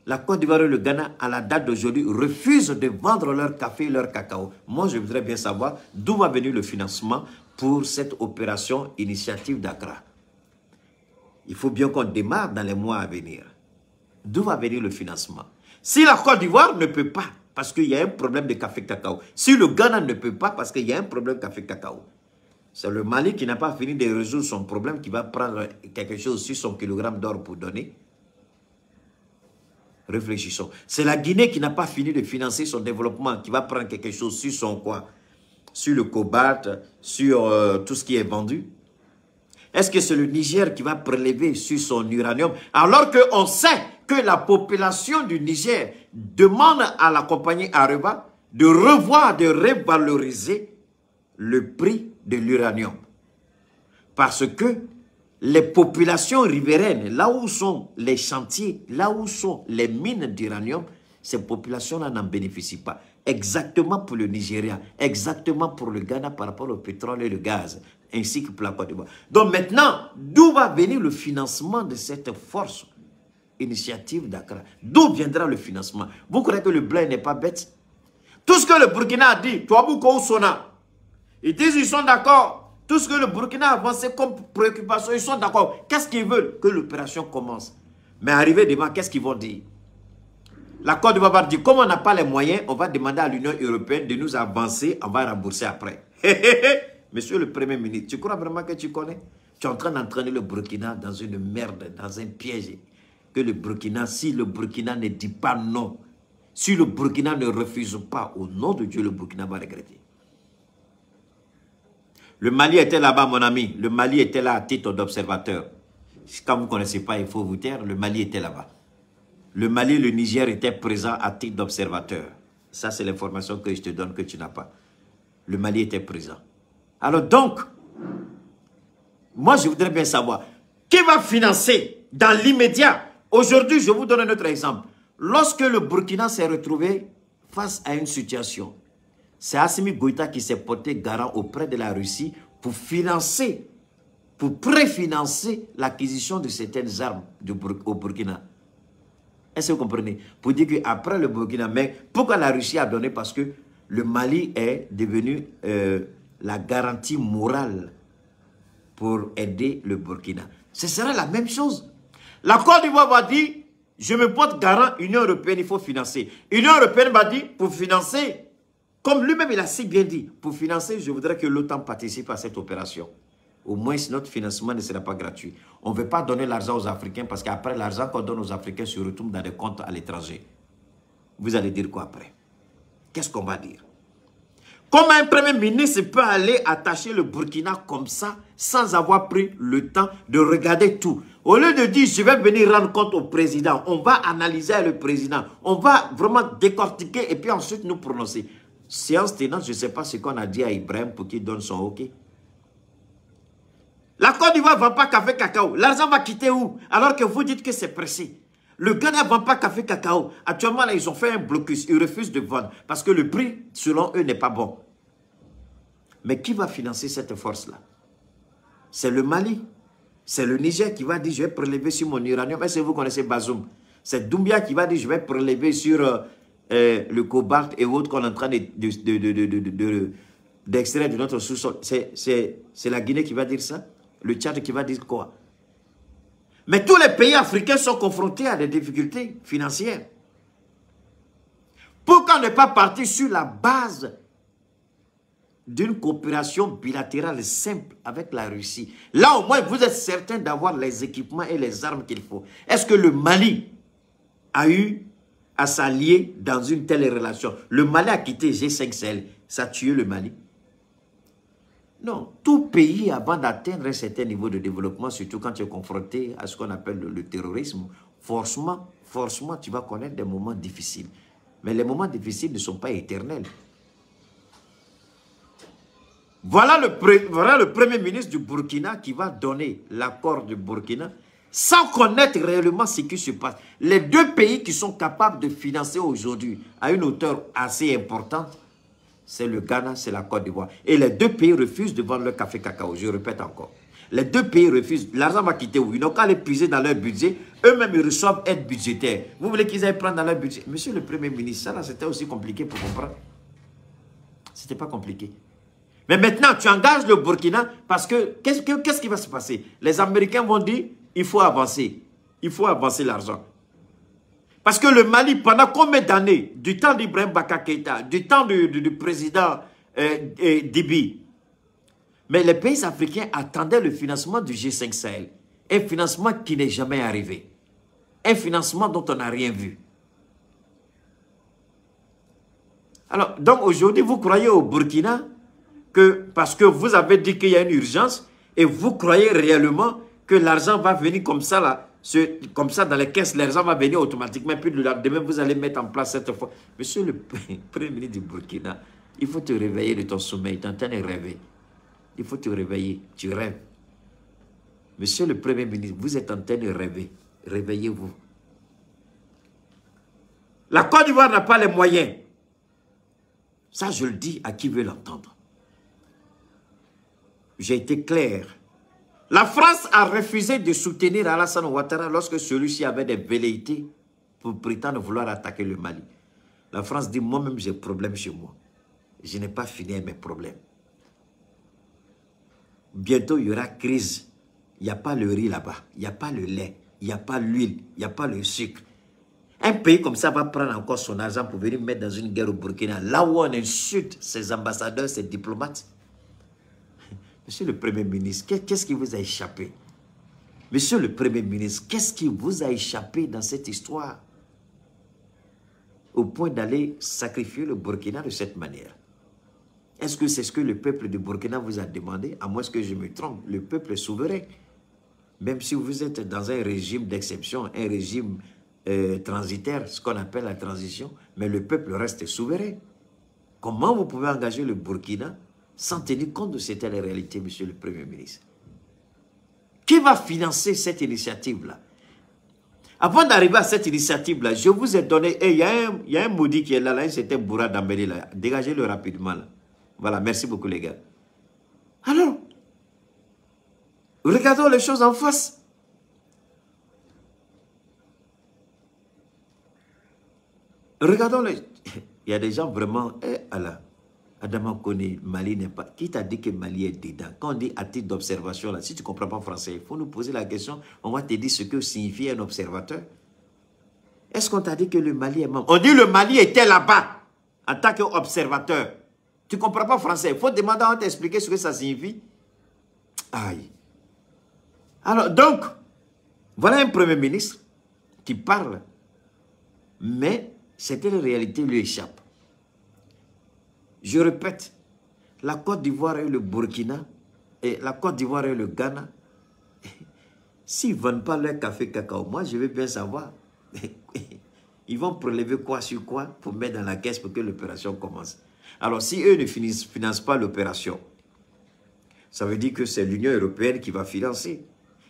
la Côte d'Ivoire et le Ghana à la date d'aujourd'hui refusent de vendre leur café et leur cacao. Moi je voudrais bien savoir d'où va venir le financement pour cette opération initiative d'Accra. Il faut bien qu'on démarre dans les mois à venir. D'où va venir le financement? Si la Côte d'Ivoire ne peut pas, parce qu'il y a un problème de café-cacao. Si le Ghana ne peut pas, parce qu'il y a un problème de café-cacao. C'est le Mali qui n'a pas fini de résoudre son problème, qui va prendre quelque chose sur son kilogramme d'or pour donner. Réfléchissons. C'est la Guinée qui n'a pas fini de financer son développement, qui va prendre quelque chose sur son quoi? Sur le cobalt, sur tout ce qui est vendu. Est-ce que c'est le Niger qui va prélever sur son uranium? Alors qu'on sait que la population du Niger demande à la compagnie Areva de revoir, de revaloriser le prix de l'uranium. Parce que les populations riveraines, là où sont les chantiers, là où sont les mines d'uranium, ces populations-là n'en bénéficient pas. Exactement pour le Nigeria, exactement pour le Ghana par rapport au pétrole et le gaz, ainsi que pour la Côte d'Ivoire. Donc maintenant, d'où va venir le financement de cette force initiative d'Accra? D'où viendra le financement? Vous croyez que le blé n'est pas bête? Tout ce que le Burkina a dit, Touabouko ou Sona, ils disent qu'ils sont d'accord. Tout ce que le Burkina a avancé comme préoccupation, ils sont d'accord. Qu'est-ce qu'ils veulent? Que l'opération commence. Mais arrivé devant, qu'est-ce qu'ils vont dire? La Côte d'Ivoire va dire, comme on n'a pas les moyens, on va demander à l'Union européenne de nous avancer, on va rembourser après. Monsieur le Premier ministre, tu crois vraiment que tu connais? Tu es en train d'entraîner le Burkina dans une merde, dans un piège. Que le Burkina, si le Burkina ne dit pas non, si le Burkina ne refuse pas, au nom de Dieu, le Burkina va regretter. Le Mali était là-bas, mon ami. Le Mali était là à titre d'observateur. Quand vous ne connaissez pas, il faut vous taire. Le Mali était là-bas. Le Mali et le Niger étaient présents à titre d'observateur. Ça, c'est l'information que je te donne que tu n'as pas. Le Mali était présent. Alors donc, moi, je voudrais bien savoir, qui va financer dans l'immédiat? Aujourd'hui, je vous donne un autre exemple. Lorsque le Burkina s'est retrouvé face à une situation, c'est Assimi Goïta qui s'est porté garant auprès de la Russie pour financer, pour préfinancer l'acquisition de certaines armes au Burkina. Est-ce que vous comprenez? Pour dire qu'après le Burkina, mais pourquoi la Russie a donné? Parce que le Mali est devenu la garantie morale pour aider le Burkina. Ce sera la même chose. La Côte d'Ivoire va dire, je me porte garant, Union européenne, il faut financer. Union européenne va dire, pour financer, comme lui-même il a si bien dit, pour financer, je voudrais que l'OTAN participe à cette opération. Au moins, notre financement ne sera pas gratuit. On ne veut pas donner l'argent aux Africains parce qu'après, l'argent qu'on donne aux Africains se retourne dans des comptes à l'étranger. Vous allez dire quoi après? Qu'est-ce qu'on va dire? Comment un premier ministre peut aller attacher le Burkina comme ça sans avoir pris le temps de regarder tout? Au lieu de dire, je vais venir rendre compte au président, on va analyser le président, on va vraiment décortiquer et puis ensuite nous prononcer. Séance tenante, je ne sais pas ce qu'on a dit à Ibrahim pour qu'il donne son OK. La Côte d'Ivoire ne vend pas café cacao. L'argent va quitter où? Alors que vous dites que c'est pressé. Le Ghana ne vend pas café cacao. Actuellement, là, ils ont fait un blocus. Ils refusent de vendre parce que le prix, selon eux, n'est pas bon. Mais qui va financer cette force-là? C'est le Mali. C'est le Niger qui va dire, je vais prélever sur mon uranium. Est-ce que vous connaissez Bazoum? C'est Doumbia qui va dire, je vais prélever sur le cobalt et autres qu'on est en train d'extraire de notre sous-sol. C'est la Guinée qui va dire ça? Le Tchad qui va dire quoi? Mais tous les pays africains sont confrontés à des difficultés financières. Pourquoi ne pas partir sur la base d'une coopération bilatérale simple avec la Russie? Là, au moins, vous êtes certain d'avoir les équipements et les armes qu'il faut. Est-ce que le Mali a eu à s'allier dans une telle relation? Le Mali a quitté G5 Sahel. Ça a tué le Mali? Non. Tout pays, avant d'atteindre un certain niveau de développement, surtout quand tu es confronté à ce qu'on appelle le terrorisme, forcément, tu vas connaître des moments difficiles. Mais les moments difficiles ne sont pas éternels. Voilà le premier ministre du Burkina qui va donner l'accord du Burkina sans connaître réellement ce qui se passe. Les deux pays qui sont capables de financer aujourd'hui à une hauteur assez importante, c'est le Ghana, c'est la Côte d'Ivoire. Et les deux pays refusent de vendre leur café cacao. Je répète encore. Les deux pays refusent. L'argent va quitter où? Ils n'ont qu'à les puiser dans leur budget. Eux-mêmes, ils reçoivent aide budgétaire. Vous voulez qu'ils aillent prendre dans leur budget? Monsieur le Premier ministre, ça là, c'était aussi compliqué pour comprendre. C'était pas compliqué. Mais maintenant, tu engages le Burkina parce que, qu'est-ce qui va se passer? Les Américains vont dire, il faut avancer. Il faut avancer l'argent. Parce que le Mali, pendant combien d'années, du temps d'Ibrahim Baka Keïta, du temps du président Déby, mais les pays africains attendaient le financement du G5 Sahel. Un financement qui n'est jamais arrivé. Un financement dont on n'a rien vu. Alors, donc aujourd'hui, vous croyez au Burkina que, parce que vous avez dit qu'il y a une urgence, et vous croyez réellement que l'argent va venir comme ça, là, comme ça dans les caisses, l'argent va venir automatiquement, puis demain vous allez mettre en place cette fois. Monsieur le Premier ministre du Burkina, il faut te réveiller de ton sommeil, tu es en train de rêver. Il faut te réveiller, tu rêves. Monsieur le Premier ministre, vous êtes en train de rêver. Réveillez-vous. La Côte d'Ivoire n'a pas les moyens. Ça, je le dis à qui veut l'entendre. J'ai été clair. La France a refusé de soutenir Alassane Ouattara lorsque celui-ci avait des velléités pour prétendre vouloir attaquer le Mali. La France dit, moi-même, j'ai problème chez moi. Je n'ai pas fini mes problèmes. Bientôt, il y aura crise. Il n'y a pas le riz là-bas. Il n'y a pas le lait. Il n'y a pas l'huile. Il n'y a pas le sucre. Un pays comme ça va prendre encore son argent pour venir mettre dans une guerre au Burkina. Là où on insulte ses ambassadeurs, ses diplomates. Monsieur le Premier ministre, qu'est-ce qui vous a échappé? Monsieur le Premier ministre, qu'est-ce qui vous a échappé dans cette histoire? Au point d'aller sacrifier le Burkina de cette manière. Est-ce que c'est ce que le peuple du Burkina vous a demandé? À moins que je me trompe, le peuple est souverain. Même si vous êtes dans un régime d'exception, un régime transitaire, ce qu'on appelle la transition, mais le peuple reste souverain. Comment vous pouvez engager le Burkina sans tenir compte de cette réalité, monsieur le Premier ministre? Qui va financer cette initiative-là? Avant d'arriver à cette initiative-là, je vous ai donné... Il y a un maudit qui est là, c'était Boura Dambélé, là. Dégagez-le rapidement, là. Voilà, merci beaucoup, les gars. Alors, regardons les choses en face. Regardons les... Il y a des gens vraiment... Allah, Adama connaît, Mali n'est pas... Qui t'a dit que Mali est dedans? Quand on dit à titre d'observation, là, si tu ne comprends pas français, il faut nous poser la question, on va te dire ce que signifie un observateur. Est-ce qu'on t'a dit que le Mali est membre? On dit le Mali était là-bas, en tant qu'observateur. Tu ne comprends pas français, il faut demander à t'expliquer ce que ça signifie. Aïe. Alors, donc, voilà un Premier ministre qui parle, mais certaines réalités lui échappent. Je répète, la Côte d'Ivoire et le Burkina, et la Côte d'Ivoire et le Ghana, s'ils ne vendent pas leur café cacao, moi je veux bien savoir. Ils vont prélever quoi sur quoi pour mettre dans la caisse pour que l'opération commence. Alors si eux ne financent pas l'opération, ça veut dire que c'est l'Union européenne qui va financer.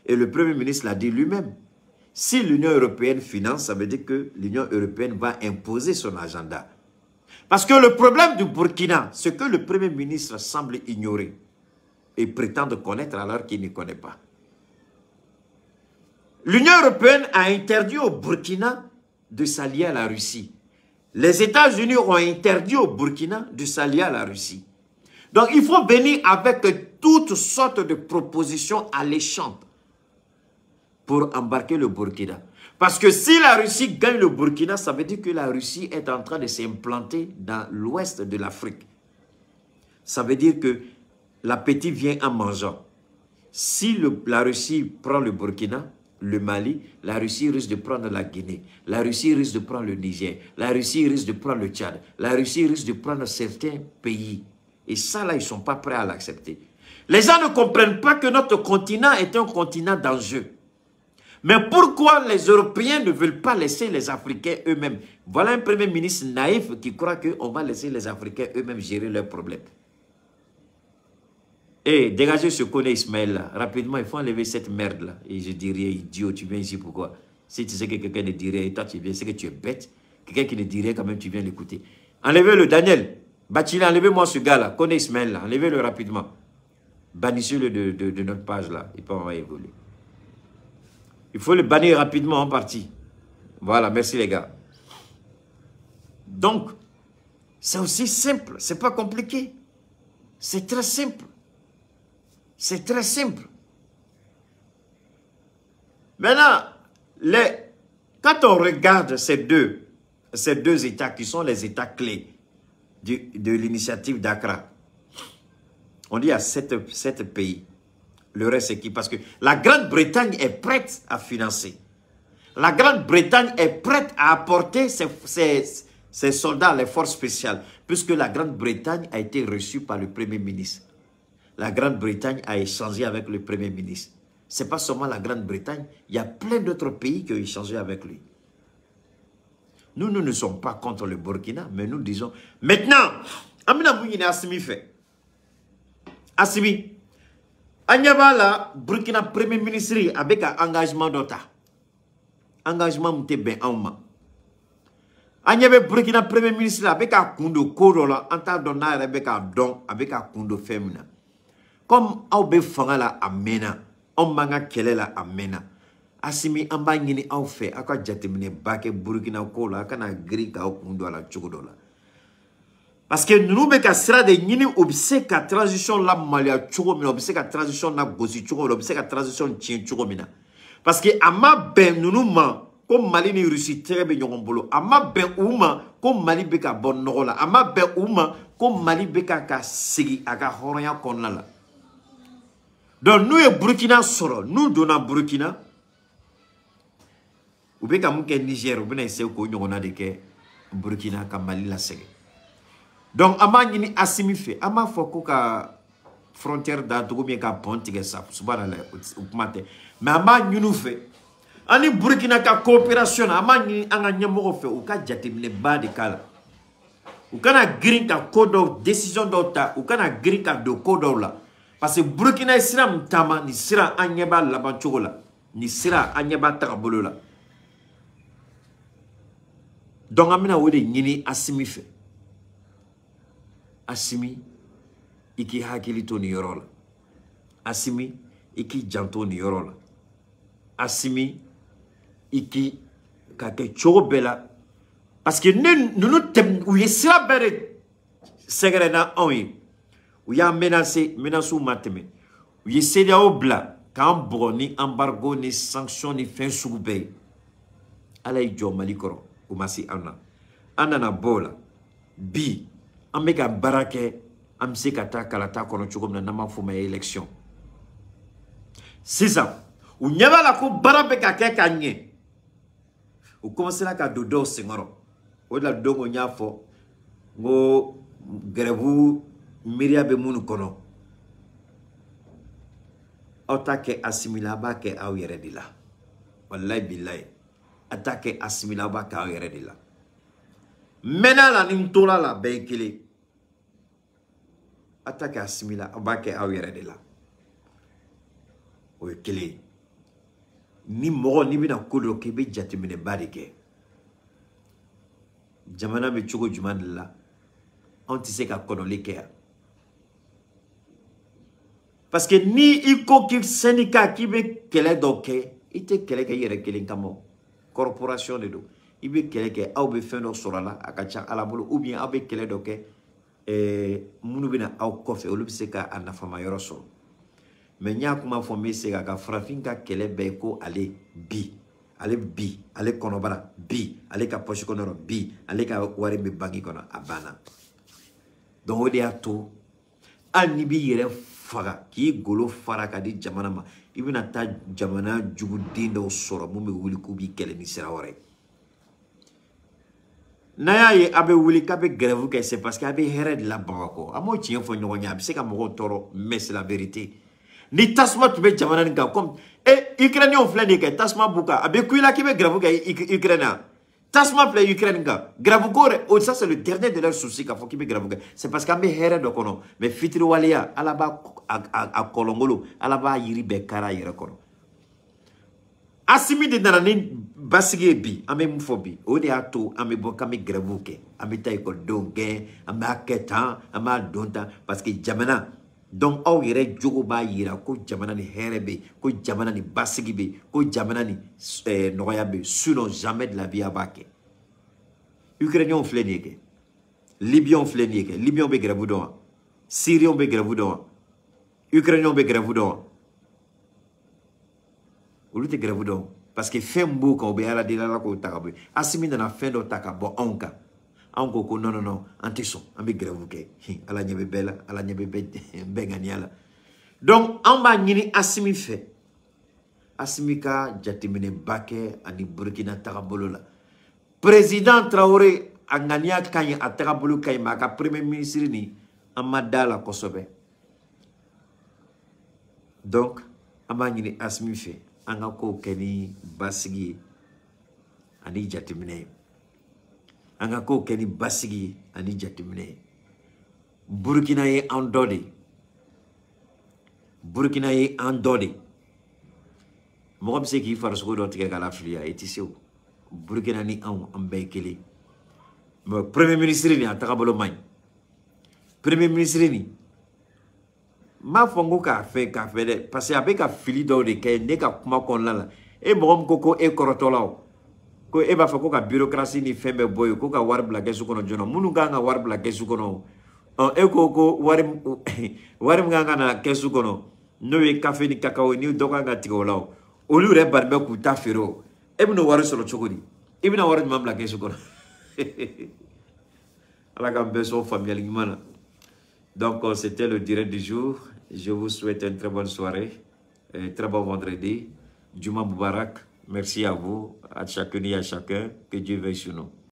Et le Premier ministre l'a dit lui-même. Si l'Union européenne finance, ça veut dire que l'Union européenne va imposer son agenda. Parce que le problème du Burkina, ce que le Premier ministre semble ignorer et prétendre connaître alors qu'il ne connaît pas. L'Union européenne a interdit au Burkina de s'allier à la Russie. Les États-Unis ont interdit au Burkina de s'allier à la Russie. Donc il faut venir avec toutes sortes de propositions alléchantes pour embarquer le Burkina. Parce que si la Russie gagne le Burkina, ça veut dire que la Russie est en train de s'implanter dans l'ouest de l'Afrique. Ça veut dire que l'appétit vient en mangeant. Si la Russie prend le Burkina, le Mali, la Russie risque de prendre la Guinée, la Russie risque de prendre le Niger, la Russie risque de prendre le Tchad, la Russie risque de prendre certains pays. Et ça, là, ils ne sont pas prêts à l'accepter. Les gens ne comprennent pas que notre continent est un continent d'enjeux. Mais pourquoi les Européens ne veulent pas laisser les Africains eux-mêmes? Voilà un Premier ministre naïf qui croit qu'on va laisser les Africains eux-mêmes gérer leurs problèmes. Et dégagez ce connaît Ismaël là. Rapidement, il faut enlever cette merde là. Et je dirais, idiot, tu viens ici pourquoi? Si tu sais que quelqu'un ne dirait, et toi tu viens, c'est que tu es bête. Quelqu'un qui ne dirait quand même, tu viens l'écouter. Enlevez-le, Daniel. Bachila, enlevez-moi ce gars là. Connaît Ismaël là. Enlevez-le rapidement. Bannissez-le de notre page là. Il peut en évoluer. Il faut le bannir rapidement en partie. Voilà, merci les gars. Donc, c'est aussi simple. C'est pas compliqué. C'est très simple. C'est très simple. Maintenant, quand on regarde ces deux États qui sont les États clés de l'initiative d'Accra, on dit il y a 7 pays. Le reste, c'est qui? Parce que la Grande-Bretagne est prête à financer. La Grande-Bretagne est prête à apporter ses soldats, les forces spéciales, puisque la Grande-Bretagne a été reçue par le Premier ministre. La Grande-Bretagne a échangé avec le Premier ministre. Ce n'est pas seulement la Grande-Bretagne, il y a plein d'autres pays qui ont échangé avec lui. Nous ne sommes pas contre le Burkina, mais nous disons, maintenant, Amina Mouyine Assimi fait. Assimi, Anyaba la Burkina Premier ministre avec un engagement d'autre. Engagement mte ben auma. Anyaba Burkina Premier ministre avec un kundo kodola, anta donna avec un don, avec un kundo féminin. Comme Aube Fangala amena, on manga kelela amena. Assimi amba ngini au fait, aka jatemine bake Burkina kola, kana grika au kundo ala chokodola. Parce que nous beka sera de ngini obsèque à transition la malia chogomina, obsèque à transition la gosi chogomina, obsèque à transition chien chogomina. Parce que ama ben nous comme Mali ni Russie très bien bolo, ama ben ouma comme Mali beka bon nola, ama ben ouma comme Mali beka ka sigi aga horoya konala. Donc nous et Burkina soro, nous donnons Burkina. Ou beka mouke Niger, ou bena essayer ko nyona de ke Burkina ka Mali la segi. Donc, ama ni Assimi fait, ama foko ka frontière d'Atogo bien ka pontige ça, subhanallah, upmate. Mais ama nous fait, ani Burkina ka coopération, ama ni anga nyamo fait, ou ka jatemine ba de kala. Ou kana green ka kodo décision d'ota, ou kana green ka do kodo la. Parce que Burkina islam tama ni sira anyeba la banchogola, ni sira anyeba takabolo la. Donc amina wede nyini Assimi fait. Assimi, iki hakilito ni yorola. Assimi, iki janto ni yorola. Assimi, iki kake chobela. Parce que nous tem ou yesira bere segre na onyi. Ou ya menacé mateme. Ou yesira obla kan broni embargo ni sanction ni fin soube. Ala ijo malikoro ou masi anna na bola bi Ameka barake amse kata kalata kono chokom na nama fuma élection. C'est ça. Ou nyaba la ko barabe ka ke kanye. Ou commencer la ka dodo singoro. O la dongo nyafo ngo grevu miria be munu kono. Otake assimila ba ke aw yere dila. Wallahi billahi. Atake assimila ba ka aw yere dila. Mena la nimtola la beikili. Attaque assimila abake awere de la. O kele. Ni moro ni bina kodo kebe jatimine barike. Jamana be chogo juman la. Anti ka kono leke. Parce que ni iko ki syndicat ki be kele doke, ite kele ke yere kele kamo. Corporation de do. Ibe kele ke aw be fendo sorala akacha alabolo ou bien abe kele doke munu bina aw kofe olu se ka anafama yoro so mais nya kuma fo me se ka frafinka kele be ko ale bi ale konobara bi ale ka poche konoro bi ale ka wari be bangi kono abana donc odi ato ani bi yere faga ki golo fara ka di jamana ma ibina ta jamana jugu dindo soro mu me wuli ku bi kele ni sera wore. Naya ye abe wuli kabe grève que c'est parce qu'abe hered la bako amo tien fo nyonya c'est ka mo toro mais c'est la vérité ni tasma tu be jamana nga comme ukrainien flé de que tasma buka abe kuila ki be grève que ukrainien tasma flé ukrainien nga grève gore oh ça c'est le dernier de leurs soucis ka fo ki be grève que c'est parce qu'abe hered kono mais fitri walia alaba a kolongolo alaba yiri be kara yere kono. Assimi de nanani basige bi ame mufobi o de ato ame boka me grevuke ame ta école donge ame aketa ame donta parce que jamana donc aw yere jogo ba yira ko jamana ni herebe ko jamana ni basigi be ko jamana ni noya be sinon jamais de la vie abake. Ukrainien flenike Libyen flenike Libyen be grevu don Syrien be grevu don Ukrainien be grevu don olu tɛ grève dɔn parce que fɛn min b'o kan o bɛ ala deli ala k'o ta ka bɔ yen Asimi nana fɛn dɔ ta ka bɔ anw kan anw ko ko non non non an tɛ sɔn an bɛ grève kɛ ala ɲɛ bɛ bɛɛ la ala ɲɛ bɛ bɛɛ ŋaniya la donc an b'a ɲini Asimi fɛ Asimi ka jateminɛba kɛ ani Burkina tagabolo la président Traoré a ŋaniya ka ɲi a tagabolo ka ɲi mais a ka premier ministre ni an ma da la kosɛbɛ donc an b'a ɲini Asimi fɛ an ka kow kɛ ni basigi ye ani jateminɛ ye an ka kow kɛ ni basigi ye ani jateminɛ ye Burkina ye an dɔ de Burkina ye an dɔ de mɔgɔ bɛ se k'i farisogo dɔ tigɛ k'a lafiliya i tɛ se o Burkina ni anw an bɛɛ ye kelen mais premier ministre ni a tagabolo man ɲi premier ministre ni m'a fɔ n ko k'a fɛ dɛ parce que a bɛ ka fili dɔw de kɛ ne ka kuma kɔnɔna la e mɔgɔ min ko e kɔrɔtɔla o ko e b'a fɔ ko ka bureaucratie ni fɛn bɛɛ bɔ yen ko ka wari bila kɛsu kɔnɔ joona minnu kan ka wari bila kɛsu kɔnɔ e ko wari min kan ka na kɛsu kɔnɔ n'o ye kafe ni kakao ni dɔ kan ka tigɛ o la o olu yɛrɛ bari bɛ k'u ta feere o e bɛna wari sɔrɔ cogo di i bɛna wari jumɛn bila kɛsu kɔnɔ ala k'an bɛɛ sɔn faamuyali ɲuman na donc c'était le direct du jour je vous souhaite une très bonne soirée très bon vendredi Juma Mubarak merci à vous à chacune et à chacun que Dieu veille sur nous.